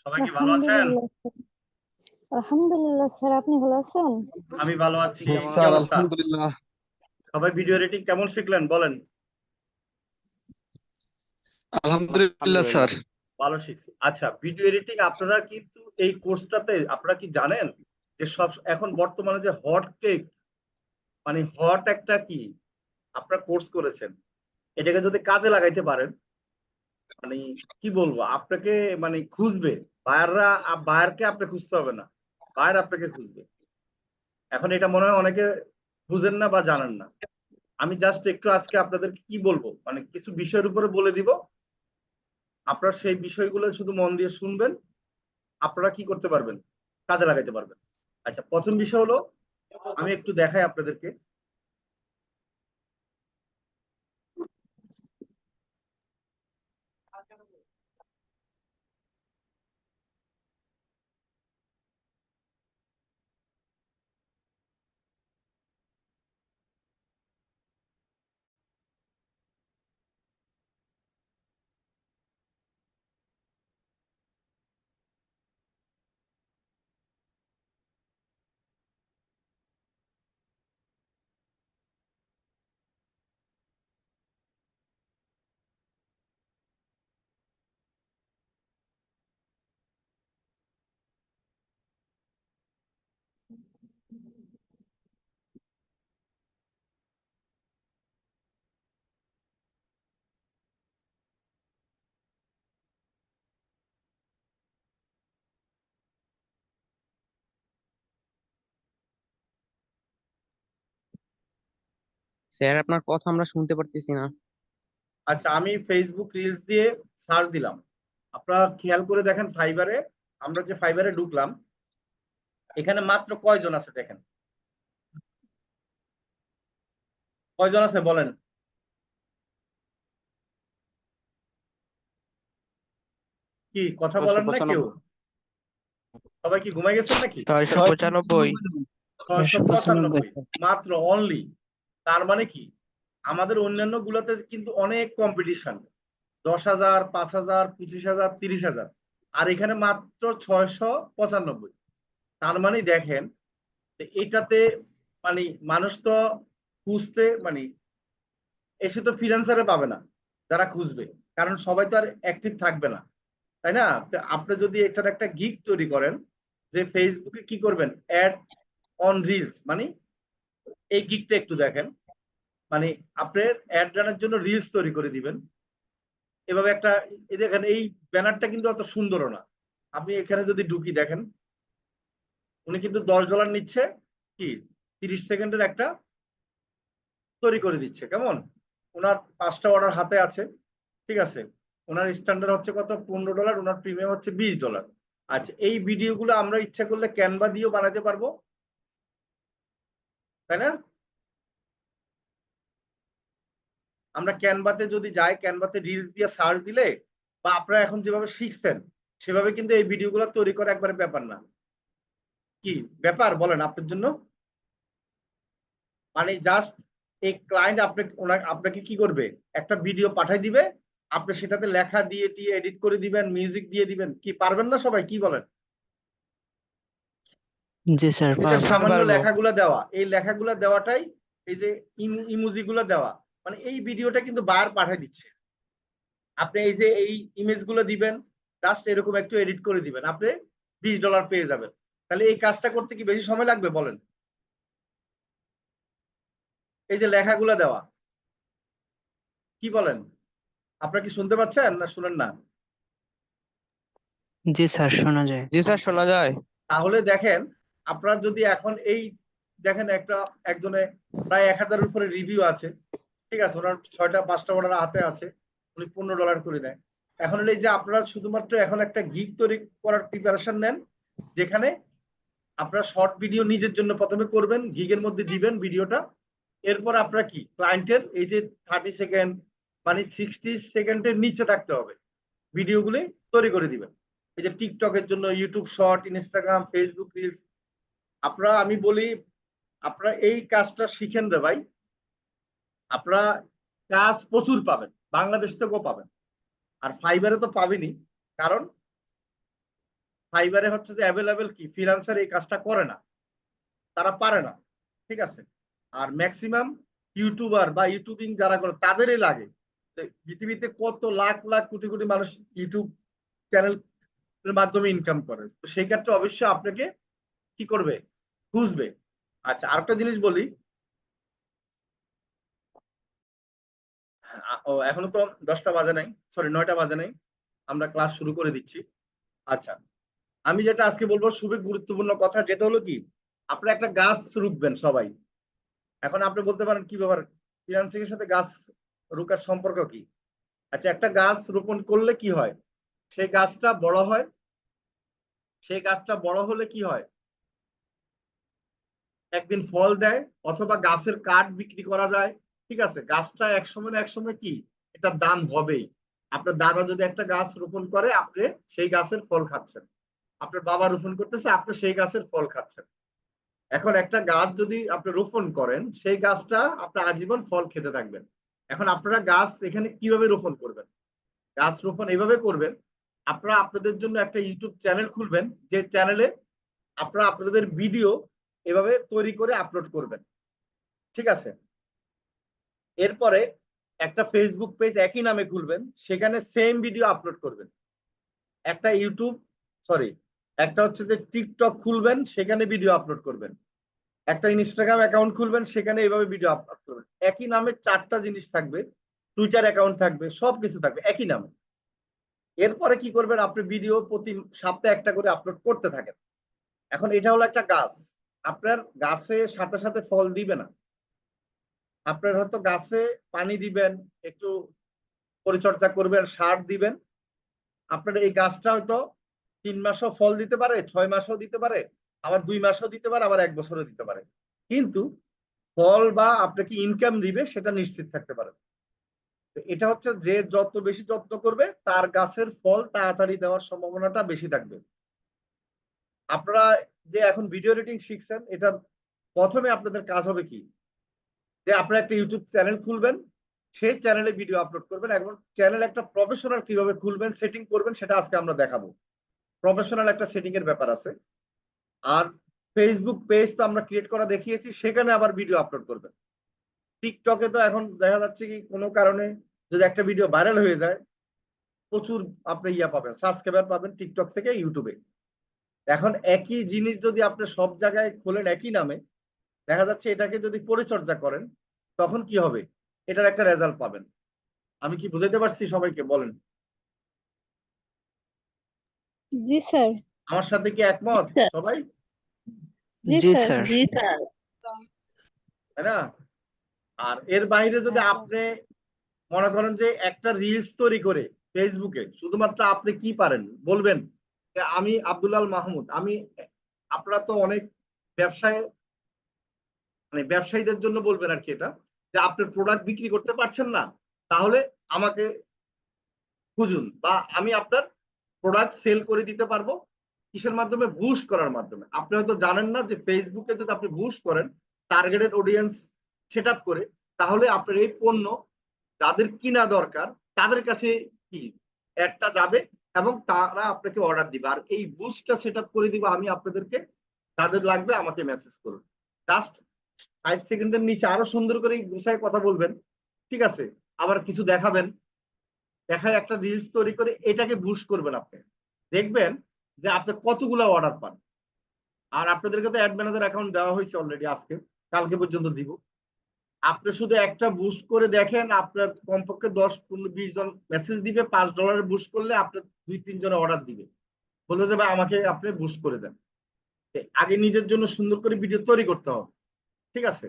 সবাই কি ভালো আছেন? আলহামদুলিল্লাহ আলহামদুলিল্লাহ স্যার, আপনি ভালো আছেন? আমি ভালো আছি। জি কেমন কি স্যার, অবস্থা? আলহামদুলিল্লাহ। সবাই ভিডিও এডিটিং কেমন শিখলেন বলেন? আলহামদুলিল্লাহ স্যার। ভালো শিখছি। আচ্ছা, ভিডিও এডিটিং আপনারা কিন্তু এই কোর্সটাতে আপনারা কি জানেন যে সব এখন বর্তমানে যে হট কেক, মানে হট একটা কি আপনারা কোর্স করেছেন, এটাকে যদি কাজে লাগাইতে পারেন, মানে কি বলবো আপনাকে, মানে খুঁজবে বায়াররা, বায়ারকে আপনি খুঁজতে হবে না, বায়ার আপনাকে খুঁজবে। এখন এটা মনে হয় অনেকে বুঝেন না বা জানেন না। আমি জাস্ট একটু আজকে আপনাদেরকে কি বলবো, মানে কিছু বিষয়ের উপরে বলে দিব, আপনারা সেই বিষয়গুলো শুধু মন দিয়ে শুনবেন, আপনারা কি করতে পারবেন, কাজে লাগাইতে পারবেন। আচ্ছা, প্রথম বিষয় হলো, আমি একটু দেখাই আপনাদেরকে। স্যার, আপনার কথা আমরা শুনতে পারতেছি না। আচ্ছা, আমি ফেসবুক রিলস দিয়ে সার্চ দিলাম, আপনারা খেয়াল করে দেখেন ফাইবারে, আমরা যে ফাইবারে ঢুকলাম, এখানে মাত্র কয়জন আছে দেখেন, কয়জন আছে বলেন? কি কথা বলেন না কেউ? সবাই কি ঘুমাই গেছেন নাকি? 695। 695 মাত্র, অনলি। তার মানে কি, আমাদের অন্যান্য গুলাতে কিন্তু অনেক কম্পিটিশন, 10,000, 5,000, 25,000, 30,000, আর এখানে মাত্র 695। তার মানে দেখেন এটাতে, মানে মানুষ তো খুঁজতে, মানে এসে তো ফ্রিল্যান্সারে পাবে না যারা খুঁজবে, কারণ সবাই তো আর অ্যাক্টিভ থাকবে না, তাই না? তো আপনি যদি এটার একটা গিগ তৈরি করেন যে ফেসবুকে কি করবেন, অ্যাড অন রিলস, মানে এই গিগটা একটু দেখেন, মানে আপনার অ্যাড রানের জন্য রিলস তৈরি করে দিবেন এভাবে একটা। এই দেখেন, এই ব্যানারটা কিন্তু অত সুন্দরও না। আপনি এখানে যদি ঢুকি দেখেন, উনি কিন্তু $10 নিচ্ছে, কি 30 সেকেন্ডের একটা তৈরি করে দিচ্ছে, কেমন? ওনার 5টা অর্ডার হাতে আছে, ঠিক আছে। ওনার স্ট্যান্ডার্ড হচ্ছে কত, $15, ওনার প্রিমিয়াম হচ্ছে $20। আচ্ছা, এই ভিডিওগুলো আমরা ইচ্ছা করলে ক্যানভা দিয়েও বানাতে পারবো, তাই না? আমরা ক্যানভাতে যদি যাই, ক্যানভাতে রিলস দিয়ে সার্চ দিলে, বা আপনারা এখন যেভাবে শিখছেন সেভাবে কিন্তু এই ভিডিওগুলো তৈরি করা একবারে ব্যাপার না। কি ব্যাপার বলেন আপনার জন্য? মানে জাস্ট এই ক্লায়েন্ট আপনাকে কি করবে, একটা ভিডিও পাঠাই দিবে, আপনি সেটাতে লেখা দিয়ে দিয়ে এডিট করে দিবেন, মিউজিক দিয়ে দিবেন। কি পারবেন না সবাই, কি বলেন? জি স্যার, এই যে সামান্য লেখাগুলো দেওয়া, এই লেখাগুলো দেওয়াটাই, এই যে ইমোজি গুলো দেওয়া, মানে এই ভিডিওটা কিন্তু বার পাঠাই দিচ্ছে। আপনি এই যে এই ইমেজ গুলো দিবেন, জাস্ট এরকম একটু এডিট করে দিবেন, আপনি $20 পেয়ে যাবেন। তাহলে এই কাজটা করতে কি বেশি সময় লাগবে বলেন? এই যে লেখাগুলো দেওয়া, কি বলেন? আপনারা কি শুনতে পাচ্ছেন না শুনেন না? জি স্যার, শোনা যায়। জি স্যার, শোনা যায়। তাহলে দেখেন, আপনারা যদি এখন এই দেখেন, একজনে প্রায় 1,000-এর উপরে রিভিউ আছে, ঠিক আছে, ওনার 6টা 5টা অর্ডার হাতে আছে, উনি $15 করে দেয়। এখন এই যে আপনারা শুধুমাত্র এখন একটা গিগ তৈরি করার প্রিপারেশন নেন, যেখানে আপনারা শর্ট ভিডিও নিজের জন্য প্রথমে করবেন, গিগের মধ্যে দিবেন ভিডিওটা, এরপর আপনারা কি ক্লায়েন্টের এই যে 30 সেকেন্ড, মানে 60 সেকেন্ডের নিচে থাকতে হবে ভিডিওগুলি তৈরি করে দিবেন। এই যে টিকটকের জন্য, YouTube short, Instagram, Facebook reels, আপনারা, আমি বলি আপনারা এই কাজটা শিখেন রে ভাই, আপনারা কাজ প্রচুর পাবেন, বাংলাদেশ থেকেও পাবেন, আর ফাইবারে তো পাবেনই। কারণ ফাইবারে হচ্ছে যে অ্যাভেলেবেল কি ফ্রিল্যান্সার এই কাজটা করে না, তারা পারে না, ঠিক আছে। আর ম্যাক্সিমাম ইউটিউবার বা ইউটিউবিং যারা করে তাদেরই লাগে। তো পৃথিবীতে কত লাখ লাখ কোটি কোটি মানুষ ইউটিউব চ্যানেলের মাধ্যমে ইনকাম করে, তো সেই ক্ষেত্রে অবশ্যই আপনাকে কি করবে, খুঁজবে। আচ্ছা, আরেকটা জিনিস বলি, ও এখনো তো 10টা বাজে নাই, সরি 9টা বাজে নাই, আমরা ক্লাস শুরু করে দিচ্ছি। আচ্ছা, আমি যেটা আজকে বলবো খুবই গুরুত্বপূর্ণ কথা, যেটা হলো কি, আপনি একটা গাছ রুখবেন সবাই। এখন আপনি বলতে পারেন কি ব্যাপার, ফ্রিল্যান্সিং এর সাথে গাছ রোকার সম্পর্ক কি? আচ্ছা, একটা গাছ রোপণ করলে কি হয়, সেই গাছটা বড় হয়, সেই গাছটা বড় হলে কি হয়, একদিন ফল দেয়, অথবা গাছের কাঠ বিক্রি করা যায়, ঠিক আছে। গাছটা একসময় না একসময় কি, এটা দাম হবেই। আপনার দাদা যদি একটা গাছ রোপণ করে, আপনি সেই গাছের ফল খাচ্ছেন। আপনার বাবা রোপণ করতেছে, আপনি সেই গাছের ফল খাচ্ছেন। এখন একটা গাছ যদি আপনি রোপণ করেন, সেই গাছটা আপনার আজীবন ফল খেতে থাকবেন। এখন আপনারা গাছ এখানে কিভাবে রোপণ করবেন? গাছ রোপণ এইভাবে করবেন, আপনারা আপনাদের জন্য একটা ইউটিউব চ্যানেল খুলবেন, যে চ্যানেলে আপনারা আপনাদের ভিডিও এভাবে তৈরি করে আপলোড করবেন, ঠিক আছে। এরপরে একটা ফেসবুক পেজ একই নামে খুলবেন, সেখানে সেম ভিডিও আপলোড করবেন। একটা ইউটিউব, সরি, একটা হচ্ছে যে টিকটক খুলবেন, সেখানে ভিডিও আপলোড করবেন। একটা ইনস্টাগ্রাম অ্যাকাউন্ট খুলবেন, সেখানে এইভাবে ভিডিও আপলোড করবেন। একই নামে 4টা জিনিস থাকবে, টুইটার অ্যাকাউন্ট থাকবে, সবকিছু থাকবে একই নামে। এরপরে কি করবেন, আপনি ভিডিও প্রতি সপ্তাহে একটা করে আপলোড করতে থাকেন। এখন এটা হলো একটা গাছ, আপনার গাছে সাথে সাথে ফল দিবে না। আপনার হয়তো গাছে পানি দিবেন, একটু পরিচর্যা করবেন, সার দিবেন, আপনার এই গাছটা হয়তো 3 মাসও ফল দিতে পারে, 6 মাসও দিতে পারে, আবার 2 মাসও দিতে পারে, আবার 1 বছরও দিতে পারে। কিন্তু ফল বা আপনাকে ইনকাম দিবে সেটা নিশ্চিত থাকতে পারে। এটা হচ্ছে যে যত বেশি যত্ন করবে, তার গাছের ফল তাড়াতাড়ি দেওয়ার সম্ভাবনাটা বেশি থাকবে। আপনারা যে এখন ভিডিও এডিটিং শিখছেন, এটা প্রথমে আপনাদের কাজ হবে কি, যে আপনারা একটা ইউটিউব চ্যানেল খুলবেন, সেই চ্যানেলে ভিডিও আপলোড করবেন। এবং চ্যানেল একটা প্রফেশনাল কিভাবে খুলবেন, সেটিং করবেন, সেটা আজকে আমরা দেখাবো। প্রফেশনাল একটা সেটিং এর ব্যাপার আছে। আর ফেসবুক পেজ তো আমরা ক্রিয়েট করা দেখিয়েছি, সেখানে আবার ভিডিও আপলোড করবেন। টিকটকে তো এখন দেখা যাচ্ছে কি, কোনো কারণে যদি একটা ভিডিও ভাইরাল হয়ে যায়, প্রচুর আপনি পাবেন, সাবস্ক্রাইবার পাবেন টিকটক থেকে ইউটিউবে। এখন একই জিনিস যদি আপনি সব জায়গায় খোলেন একই নামে, দেখা যাচ্ছে এটাকে যদি পরিচর্যা করেন, তখন কি হবে, এটার একটা রেজাল্ট পাবেন। আমি কি বুঝাইতে পারছি সবাইকে, বলেন? জি স্যার। আমার সাথে কি একমত স্যার। সবাই? জি জি স্যার। স্যার। জি স্যার। তাই না? আর এর বাইরে যদি আপনি মনে করেন যে একটা রিলস তৈরি করে ফেসবুকে, শুধুমাত্র আপনি কি পারেন বলবেন যে আমি আব্দুল্লাল মাহমুদ, আমি, আপনারা তো অনেক ব্যবসায়, মানে ব্যবসায়ীদের জন্য বলবেন আর কি, এটা যে আপনার প্রোডাক্ট বিক্রি করতে পারছেন না, তাহলে আমাকে খুঁজুন, বা আমি আপনার প্রোডাক্ট সেল করে দিতে পারবো। কিসের মাধ্যমে? বুস্ট করার মাধ্যমে। আপনি হয়তো জানেন না যে ফেসবুকে যদি আপনি বুস্ট করেন, টার্গেটেড অডিয়েন্স সেট আপ করে, তাহলে আপনার এই পণ্য যাদের কিনা দরকার, তাদের কাছে কি অ্যাডটা যাবে, এবং তারা আপনাকে অর্ডার দিবে। আর এই বুস্টটা সেট আপ করে দিব আমি আপনাদেরকে, তাদের লাগবে আমাকে মেসেজ করুন। জাস্ট 5 সেকেন্ডের নিচে আরো সুন্দর করে গুছায় কথা বলবেন, ঠিক আছে। আবার কিছু দেখাবেন, দেখায় একটা রিলস তৈরি করে এটাকে বুস্ট করবেন। আপনি দেখবেন যে আপনি কতগুলো অর্ডার পান। আর আপনাদেরকে তো অ্যাড ম্যানেজার অ্যাকাউন্ট দেওয়া হয়েছে অলরেডি, আজকে কালকে পর্যন্ত দিব। আপনি শুধু একটা বুস্ট করে দেখেন, আপনার কমপক্ষে 10, 15, 20 জন মেসেজ দিবে। $5 বুস্ট করলে আপনার 2-3 জনে অর্ডার দিবে, বলে দেবে আমাকে আপনি বুস্ট করে দেন। আগে নিজের জন্য সুন্দর করে ভিডিও তৈরি করতে হবে, ঠিক আছে।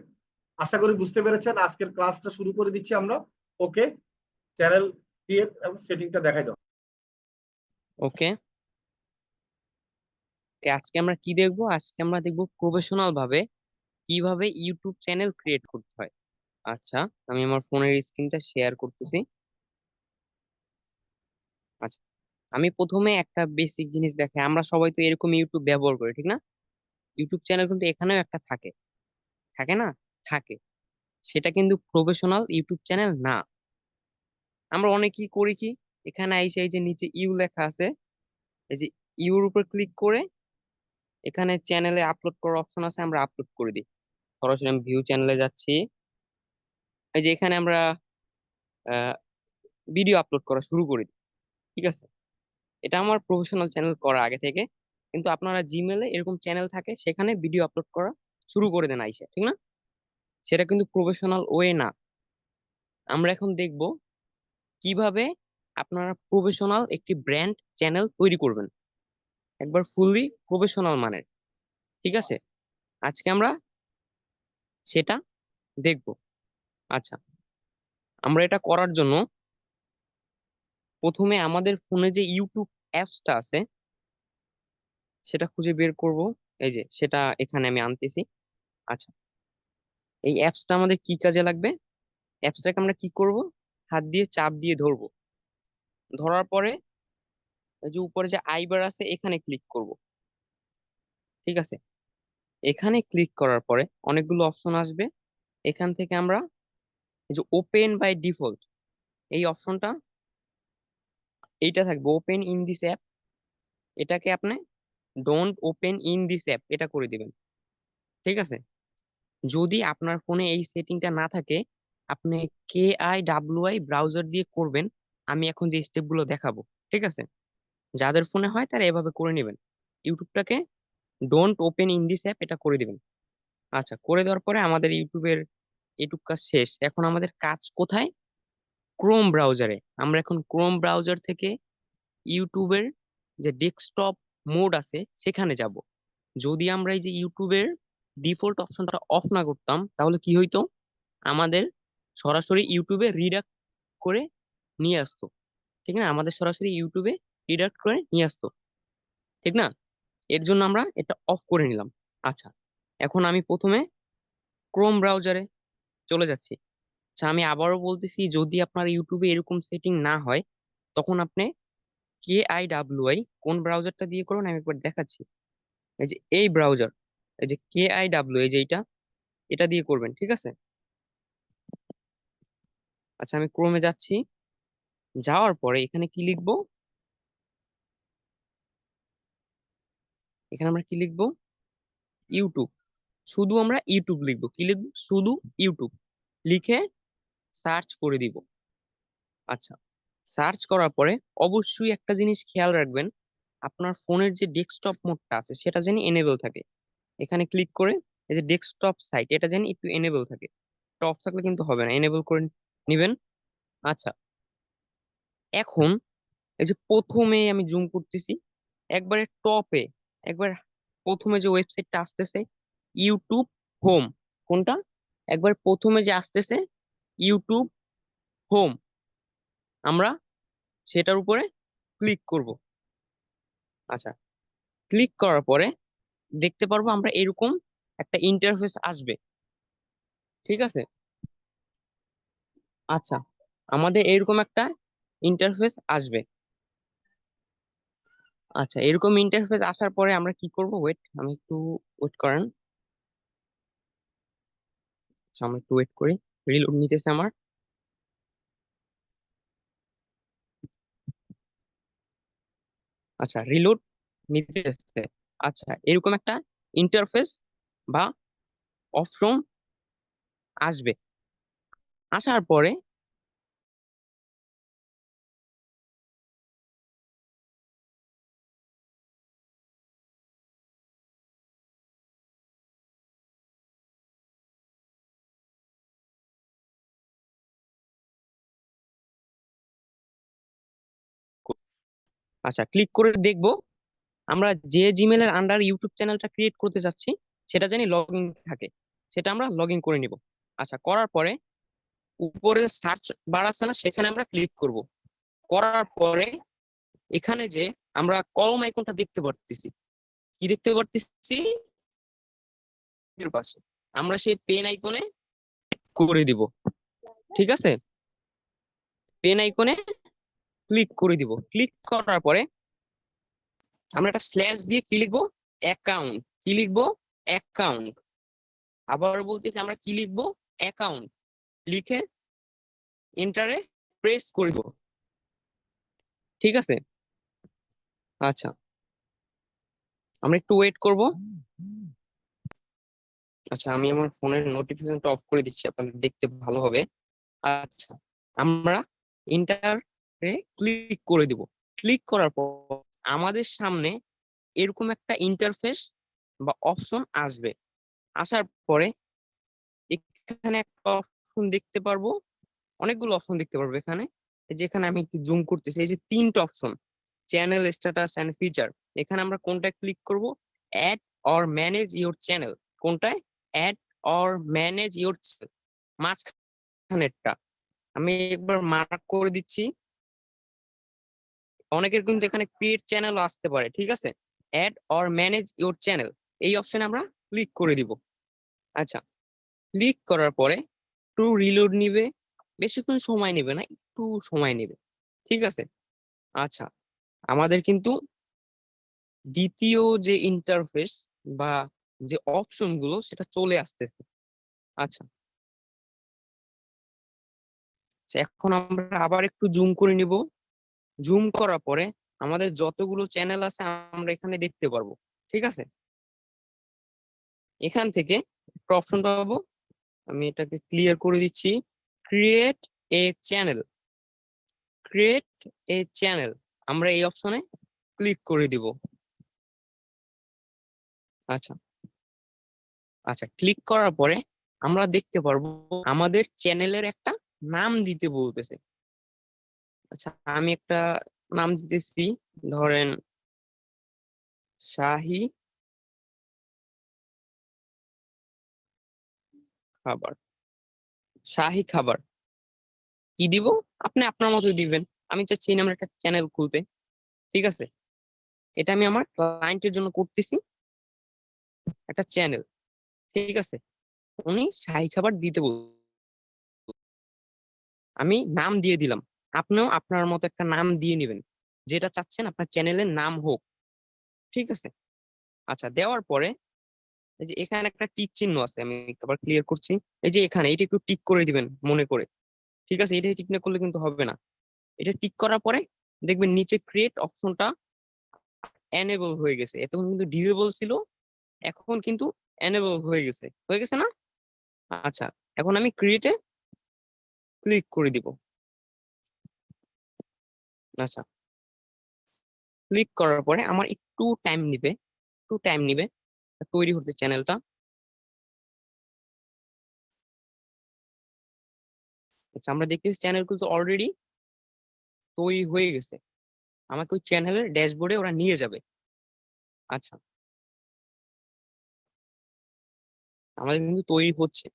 আশা করি বুঝতে পেরেছেন। আজকের ক্লাসটা শুরু করে দিচ্ছি আমরা। ওকে, চ্যানেল ক্রিয়েট এবং সেটিংটা দেখাই দাও। ওকে, আজকে আমরা কি দেখবো? আজকে আমরা দেখবো প্রফেশনাল ভাবে কিভাবে ইউটিউব চ্যানেল ক্রিয়েট করতে হয়। আচ্ছা, আমি আমার ফোনের স্ক্রিনটা শেয়ার করতেছি। আচ্ছা, আমি প্রথমে একটা বেসিক জিনিস দেখাই। আমরা সবাই তো এরকম ইউটিউব ব্যবহার করি, ঠিক না? ইউটিউব চ্যানেল কিন্তু এখানেও একটা থাকে, থাকে না? থাকে। সেটা কিন্তু প্রফেশনাল ইউটিউব চ্যানেল না। আমরা অনেকেই করি কি, এখানে আইসে এই যে নিচে ইউ লেখা আছে, এই যে ইউর উপর ক্লিক করে এখানে চ্যানেলে আপলোড করার অপশন আছে, আমরা আপলোড করে দিই। সরাসরি আমি ভিউ চ্যানেলে যাচ্ছি। এই যে এখানে আমরা ভিডিও আপলোড করা শুরু করে দিই। ঠিক আছে, এটা আমার প্রফেশনাল চ্যানেল করা আগে থেকে, কিন্তু আপনারা জিমেলে এরকম চ্যানেল থাকে সেখানে ভিডিও আপলোড করা শুরু করে দেন আইসা, ঠিক না? সেটা কিন্তু প্রফেশনাল ওয়ে না। আমরা এখন দেখব কিভাবে আপনারা প্রফেশনাল একটি ব্র্যান্ড চ্যানেল তৈরি করবেন, একবার ফুললি প্রফেশনাল মানের। ঠিক আছে, আজকে আমরা সেটা দেখব। আচ্ছা, আমরা এটা করার জন্য প্রথমে আমাদের ফোনে যে ইউটিউব অ্যাপসটা আছে সেটা খুঁজে বের করব। এই যে সেটা এখানে আমি আনতেছি। আচ্ছা, এই অ্যাপসটা আমাদের কি কাজে লাগবে? অ্যাপসটাকে আমরা কি করব, হাত দিয়ে চাপ দিয়ে ধরবো। ধরার পরে এই যে উপরে যে আইবার আছে এখানে ক্লিক করব। ঠিক আছে, এখানে ক্লিক করার পরে অনেকগুলো অপশন আসবে। এখান থেকে আমরা এই যে ওপেন বাই ডিফল্ট এই অপশনটা, এইটা থাকবে ওপেন ইন দিস অ্যাপ, এটাকে আপনি don't open in this app এটা করে দিবেন। ঠিক আছে, যদি আপনার ফোনে এই সেটিংটা না থাকে আপনি KIWI ব্রাউজার দিয়ে করবেন। আমি এখন যে স্টেপ গুলো দেখাবো, ঠিক আছে, যাদের ফোনে হয় তারা এভাবে করে নেবেন। ইউটিউবটাকে don't open in this app এটা করে দিবেন। আচ্ছা, করে দেওয়ার পরে আমাদের ইউটিউবের এটুক কাজ শেষ। এখন আমাদের কাজ কোথায়? ক্রোম ব্রাউজারে। আমরা এখন ক্রোম ব্রাউজার থেকে ইউটিউবের যে ডেস্কটপ মোড আছে সেখানে যাব। যদি আমরা এই যে ইউটিউবের ডিফল্ট অপশনটা অফ না করতাম তাহলে কি হইতো, আমাদের সরাসরি ইউটিউবে রিডাক্ট করে নিয়ে আসতো। ঠিক না, আমাদের সরাসরি ইউটিউবে রিডাক্ট করে নিয়ে আসতো, ঠিক না? এর জন্য আমরা এটা অফ করে নিলাম। আচ্ছা, এখন আমি প্রথমে ক্রোম ব্রাউজারে চলে যাচ্ছি। আচ্ছা, আমি আবারও বলতেছি, যদি আপনার ইউটিউবে এরকম সেটিং না হয় তখন আপনি KIWI কোন ব্রাউজারটা দিয়ে করুন আমি একবার দেখাচ্ছি। এই যে এই ব্রাউজার, এই যে KIWI, এই যে এটা দিয়ে করবেন। ঠিক আছে, আচ্ছা আমি ক্রোমে যাচ্ছি। যাওয়ার পরে এখানে কি লিখবো, এখানে আমরা কি লিখবো, ইউটিউব। শুধু আমরা ইউটিউব লিখবো। কি লিখবো? শুধু ইউটিউব লিখে সার্চ করে দিব। আচ্ছা, সার্চ করার পরে অবশ্যই একটা জিনিস খেয়াল রাখবেন, আপনার ফোনের যে ডেস্কটপ মোডটা আছে সেটা যেন এনেবল থাকে। এখানে ক্লিক করে এই যে ডেস্কটপ সাইট এটা যেন একটু এনেবল থাকে, এটা অফ থাকলে কিন্তু হবে না, এনেবল করে নিবেন। আচ্ছা, এখন এই যে প্রথমে আমি জুম করতেছি, একবারে টপে, একবার প্রথমে যে ওয়েবসাইটটা আসতেছে ইউটিউব হোম, কোনটা? একবার প্রথমে যে আসতেছে ইউটিউব হোম, আমরা সেটার উপরে ক্লিক করব। আচ্ছা, ক্লিক করার পরে দেখতে পারবো আমরা এরকম একটা ইন্টারফেস আসবে। ঠিক আছে, আচ্ছা আমাদের এরকম একটা ইন্টারফেস আসবে। আচ্ছা, এরকম ইন্টারফেস আসার পরে আমরা কি করব, ওয়েট, আমি একটু ওয়েট করেন। আচ্ছা, আমরা একটু ওয়েট করি, রিলোড নিতেছে আমার। আচ্ছা, রিলোড নিতেছে। আচ্ছা, এরকম একটা ইন্টারফেস বা অপশন আসবে। আসার পরে আচ্ছা ক্লিক করে দেখবো আমরা যে জিমেলের আন্ডার ইউটিউব চ্যানেলটা ক্রিয়েট করতে চাচ্ছি সেটা জানি লগ ইন থাকে, সেটা আমরা লগ ইন করে নিব। আচ্ছা, করার পরে উপরে সার্চ বার আছে না, সেখানে আমরা ক্লিক করব। করার পরে এখানে যে আমরা কলম আইকনটা দেখতে পারতেছি, কি দেখতে পারতেছি, এর পাশে আমরা সেই পেন আইকনে করে দিব। ঠিক আছে, পেন আইকনে ক্লিক করে দিব। ক্লিক করার পরে আমরা একটা স্ল্যাশ দিয়ে কি লিখবো, অ্যাকাউন্ট। কি লিখবো? অ্যাকাউন্ট। আবার বলতেছি, আমরা কি লিখবো? অ্যাকাউন্ট লিখে এন্টারে প্রেস করব। ঠিক আছে, আচ্ছা আমরা একটু ওয়েট করব। আচ্ছা, আমি আমার ফোনের নোটিফিকেশনটা অফ করে দিচ্ছি, আপনাদের দেখতে ভালো হবে। আচ্ছা, আমরা ইন্টারে ক্লিক করে দিব। ক্লিক করার পর আমাদের সামনে এরকম একটা ইন্টারফেস বা অপশন আসবে। আসার পরে এখানে একটা অপশন দেখতে পারবো, অনেকগুলো অপশন দেখতে পারবো এখানে। এই যে এখানে আমি একটু জুম করতেছি, এই যে তিনটা option, channel, status and feature. এখানে আমরা কোনটা ক্লিক করব? Add or manage your channel. কোনটায়? Add or manage your channel, মাঝখানেরটা। আমি একবার মার্ক করে দিচ্ছি। অনেকের কিন্তু এখানে ক্রিয়েট চ্যানেল আসতে পারে, ঠিক আছে? Add or manage your channel, এই অপশনে আমরা ক্লিক করে দিব। আচ্ছা, ক্লিক করার পরে একটু রিলোড নিবে, বেশিক্ষণ সময় নেবে না, একটু সময় নেবে, ঠিক আছে? আচ্ছা, আমাদের কিন্তু দ্বিতীয় যে ইন্টারফেস বা যে অপশন গুলো সেটা চলে আসতেছে। আচ্ছা, এখন আমরা আবার একটু জুম করে নিব। জুম করার পরে আমাদের যতগুলো চ্যানেল আছে আমরা এখানে দেখতে পারবো, ঠিক আছে? এখান থেকে একটা অপশন পাবো, আমি এটাকে ক্লিয়ার করে দিচ্ছি। Create a channel, create a channel, আমরা এই অপশনে ক্লিক করে দিব। আচ্ছা, আচ্ছা, ক্লিক করার পরে আমরা দেখতে পারবো আমাদের চ্যানেলের একটা নাম দিতে বলতেছে। আচ্ছা, আমি একটা নাম দিতেছি, ধরেন শাহী খাবার। শাহী খাবার কি দিব? আপনি আপনার মতো দিবেন। আমি চাচ্ছি এই নামের একটা চ্যানেল খুলতে, ঠিক আছে? এটা আমি আমার ক্লায়েন্টের জন্য করতেছি, একটা চ্যানেল, ঠিক আছে? উনি শাহী খাবার দিতে বল, আমি নাম দিয়ে দিলাম। আপনিও আপনার মতো একটা নাম দিয়ে নেবেন, যেটা চাচ্ছেন আপনার চ্যানেলের নাম হোক, ঠিক আছে? আচ্ছা, দেওয়ার পরে এই যে এখানে একটা টিক চিহ্ন আছে, আমি আবার ক্লিয়ার করছি। এই যে এখানে এটা একটু টিক করে দিবেন মনে করে, ঠিক আছে? এটা টিক না করলে কিন্তু হবে না। এটা টিক করার পরে দেখবেন নিচে ক্রিয়েট অপশনটা এনেবল হয়ে গেছে। এতক্ষণ কিন্তু ডিসেবল ছিল, এখন কিন্তু এনেবল হয়ে গেছে, হয়ে গেছে না? আচ্ছা, এখন আমি ক্রিয়েটে ক্লিক করে দিব। আচ্ছা, ক্লিক করার পরে আমার একটু টাইম নিবে, একটু টাইম নিবে তৈরি হতে চ্যানেলটা। আচ্ছা, আমরা দেখতেছি চ্যানেল কিন্তু অলরেডি তৈরি হয়ে গেছে, আমাকে ওই চ্যানেলের ড্যাশবোর্ডে ওরা নিয়ে যাবে। আচ্ছা, আমাদের কিন্তু তৈরি হচ্ছে।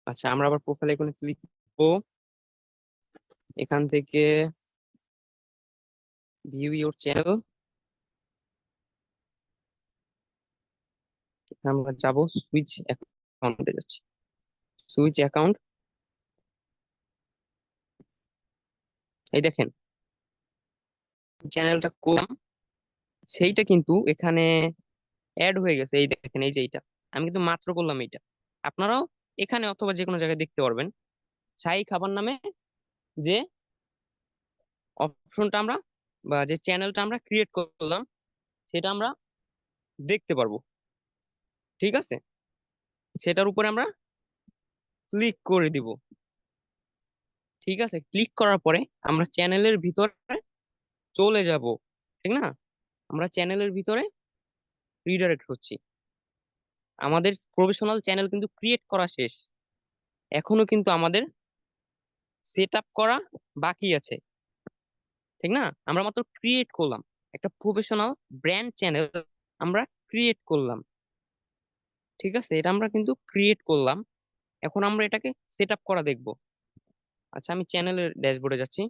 আচ্ছা, আমরা আবার প্রোফাইল আইকনে ক্লিক করবো, এখান থেকে ভিউ ইওর চ্যানেল, আমরা যাব সুইচ অ্যাকাউন্টে, যাচ্ছি সুইচ অ্যাকাউন্ট। এই দেখেন চ্যানেলটা করলাম, সেইটা কিন্তু এখানে অ্যাড হয়ে গেছে। এই দেখেন, এই যে এইটা আমি কিন্তু মাত্র করলাম এইটা। আপনারাও এখানে অথবা যে কোনো জায়গায় দেখতে পারবেন শাহী খাবার নামে যে অপশনটা আমরা বা যে চ্যানেলটা আমরা ক্রিয়েট করলাম সেটা আমরা দেখতে পারবো, ঠিক আছে? সেটার উপরে আমরা ক্লিক করে দিব, ঠিক আছে? ক্লিক করার পরে আমরা চ্যানেলের ভিতরে চলে যাব, ঠিক না? আমরা চ্যানেলের ভিতরে রিডাইরেক্ট হচ্ছি। আমাদের প্রফেশনাল চ্যানেল কিন্তু ক্রিয়েট করা শেষ, এখনো কিন্তু আমাদের সেট আপ করা বাকি আছে, ঠিক না? আমরা মাত্র ক্রিয়েট করলাম একটা প্রফেশনাল ব্র্যান্ড চ্যানেল, আমরা ক্রিয়েট করলাম, ঠিক আছে? এটা আমরা কিন্তু ক্রিয়েট করলাম, এখন আমরা এটাকে সেট আপ করা দেখবো। আচ্ছা, আমি চ্যানেলের ড্যাশবোর্ডে যাচ্ছি।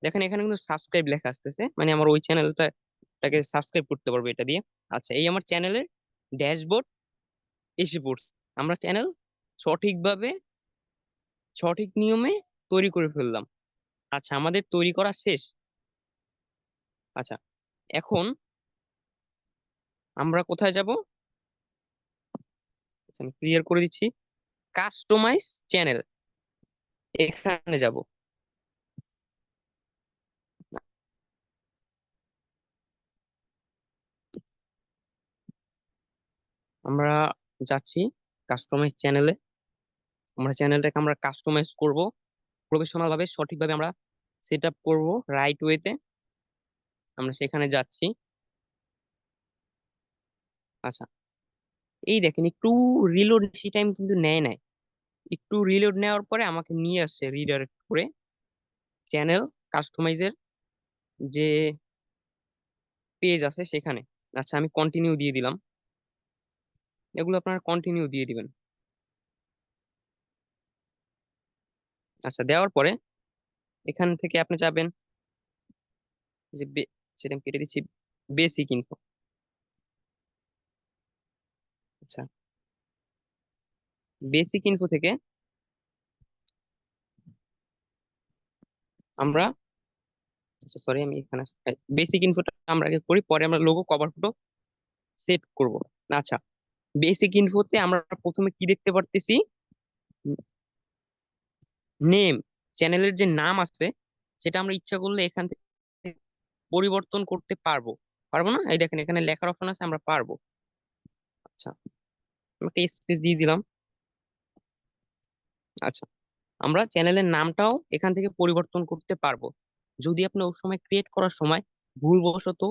দেখেন এখানে কিন্তু সাবস্ক্রাইব লেখা আসতেছে, মানে আমার ওই চ্যানেলটাকে সাবস্ক্রাইব করতে পারবো এটা দিয়ে। আচ্ছা, এই আমার চ্যানেলের ড্যাশবোর্ড এসে পড়ছে। আমরা চ্যানেল সঠিকভাবে, সঠিক নিয়মে তৈরি করে ফেললাম। আচ্ছা, আমাদের তৈরি করা শেষ। আচ্ছা, এখন আমরা কোথায় যাব? আচ্ছা, আমি ক্লিয়ার করে দিচ্ছি। কাস্টমাইজ চ্যানেল, এখানে যাব। আমরা যাচ্ছি কাস্টমাইজ চ্যানেলে। আমরা চ্যানেলটাকে আমরা কাস্টমাইজ করব প্রফেশনাল ভাবে, সঠিকভাবে আমরা সেট আপ করবো রাইট ওয়েতে। আমরা সেখানে যাচ্ছি। আচ্ছা, এই দেখেন একটু রিলোড বেশি টাইম কিন্তু নেয় নাই। একটু রিলোড নেওয়ার পরে আমাকে নিয়ে আসছে রিডাইরেক্ট করে চ্যানেল কাস্টমাইজের যে পেজ আছে সেখানে। আচ্ছা, আমি কন্টিনিউ দিয়ে দিলাম। এগুলো আপনারা কন্টিনিউ দিয়ে দিবেন। আচ্ছা, দেওয়ার পরে এখান থেকে আপনি যাবেন যে সেটা আমি কেটে দিচ্ছি, বেসিক ইনফো। আচ্ছা, বেসিক ইনফো থেকে আমরা, আচ্ছা সরি, আমি এখানে বেসিক ইনফোটা আমরা আগে করি, পরে আমরা লোগো কভার ফটো সেট করব। আচ্ছা, বেসিক ইনফোতে আমরা প্রথমে কি দেখতে পারতেছি, নেম, চ্যানেলের যে নাম আছে সেটা আমরা ইচ্ছা করলে এখান থেকে পরিবর্তন করতে পারবো। পারবো না? এই দেখেন এখানে লেখার অপশন আছে, আমরা পারবো। আচ্ছা, আমি একটা স্পেস দিয়ে দিলাম। আচ্ছা, আমরা চ্যানেলের নামটাও এখান থেকে পরিবর্তন করতে পারবো। যদি আপনি ওই সময় ক্রিয়েট করার সময় ভুলবশত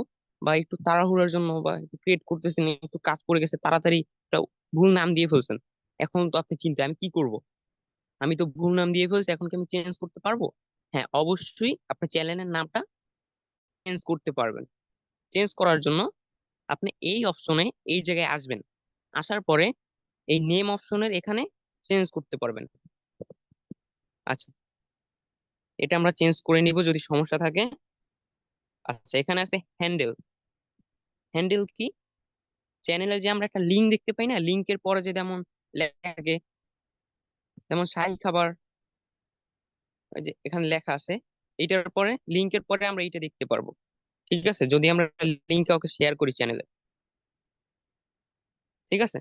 বা একটু তাড়াহুড়ার জন্য বা একটু ক্রিয়েট করতেছেন, একটু কাজ পড়ে গেছে, তাড়াতাড়ি একটা ভুল নাম দিয়ে ফেলছেন, এখন তো আপনি চিন্তা আমি কি করব, আমি তো ভুল নাম দিয়ে ফেলছি, এখন কি আমি চেঞ্জ করতে পারবো? হ্যাঁ, অবশ্যই আপনার চ্যানেলের নামটা চেঞ্জ করতে পারবেন। চেঞ্জ করার জন্য আপনি এই অপশনে এই জায়গায় আসবেন। আসার পরে এই নেম অপশনের এখানে চেঞ্জ করতে পারবেন। আচ্ছা, এটা আমরা চেঞ্জ করে নিব যদি সমস্যা থাকে। আচ্ছা, এখানে আছে হ্যান্ডেল। হ্যান্ডেল কি? চ্যানেলে যে আমরা একটা লিঙ্ক দেখতে পাই না, লিঙ্কের পরে যে যেমন লেখা থাকে, যেমন শাহী খাবার, ওই যে এখানে লেখা আছে, এইটার পরে লিঙ্কের পরে আমরা এইটা দেখতে পারবো। ঠিক আছে, যদি আমরা লিঙ্ক কাউকে শেয়ার করি চ্যানেলে। ঠিক আছে,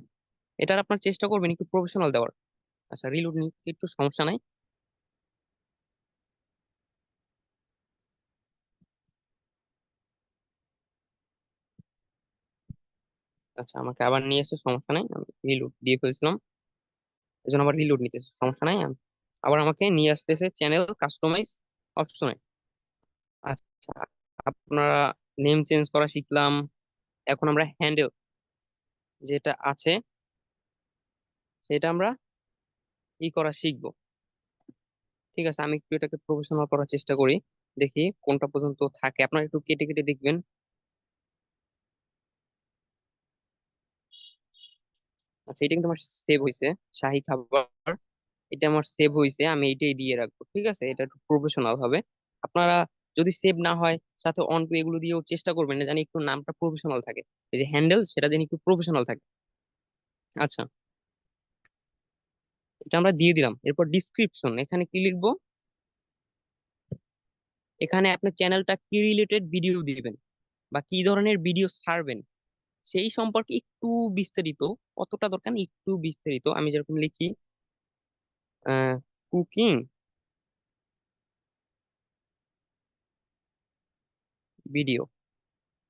এটার আপনার চেষ্টা করবেন একটু প্রফেশনাল দেওয়ার। আচ্ছা, রিলোড নিতে একটু সমস্যা নাই। আচ্ছা, আমাকে আবার নিয়ে এসে, সমস্যা নাই, আমি রিলোড দিয়ে ফেলছিলাম, এই জন্য আবার রিলোড নিতেছে, সমস্যা নাই। আবার আমাকে নিয়ে আসতেছে চ্যানেল কাস্টমাইজ অপশনে। আচ্ছা, আপনারা নেম চেঞ্জ করা শিখলাম। এখন আমরা হ্যান্ডেল যেটা আছে সেটা আমরা ই করা শিখবো। ঠিক আছে, আমি একটু এটাকে প্রফেশনাল করার চেষ্টা করি, দেখি কোনটা পর্যন্ত থাকে। আপনারা একটু কেটে কেটে দেখবেন। আচ্ছা, এটা কিন্তু আমার সেভ হয়েছে, শাহী খাবার, এটা আমার সেভ হয়েছে, আমি এইটাই দিয়ে রাখবো। ঠিক আছে, এটা একটু প্রফেশনাল হবে। আপনারা যদি সেভ না হয়, সাথে অন টু এগুলো দিয়েও চেষ্টা করবেন না, জানি একটু নামটা প্রফেশনাল থাকে। এই যে হ্যান্ডেল, সেটা যেন একটু প্রফেশনাল থাকে। আচ্ছা, এটা আমরা দিয়ে দিলাম। এরপর ডিসক্রিপশন, এখানে কি লিখবো? এখানে আপনার চ্যানেলটা কি রিলেটেড ভিডিও দিবেন বা কি ধরনের ভিডিও ছাড়বেন সেই সম্পর্কে একটু বিস্তারিত, কতটা দরকার না, একটু বিস্তারিত। আমি যেরকম লিখি কুকিং ভিডিও,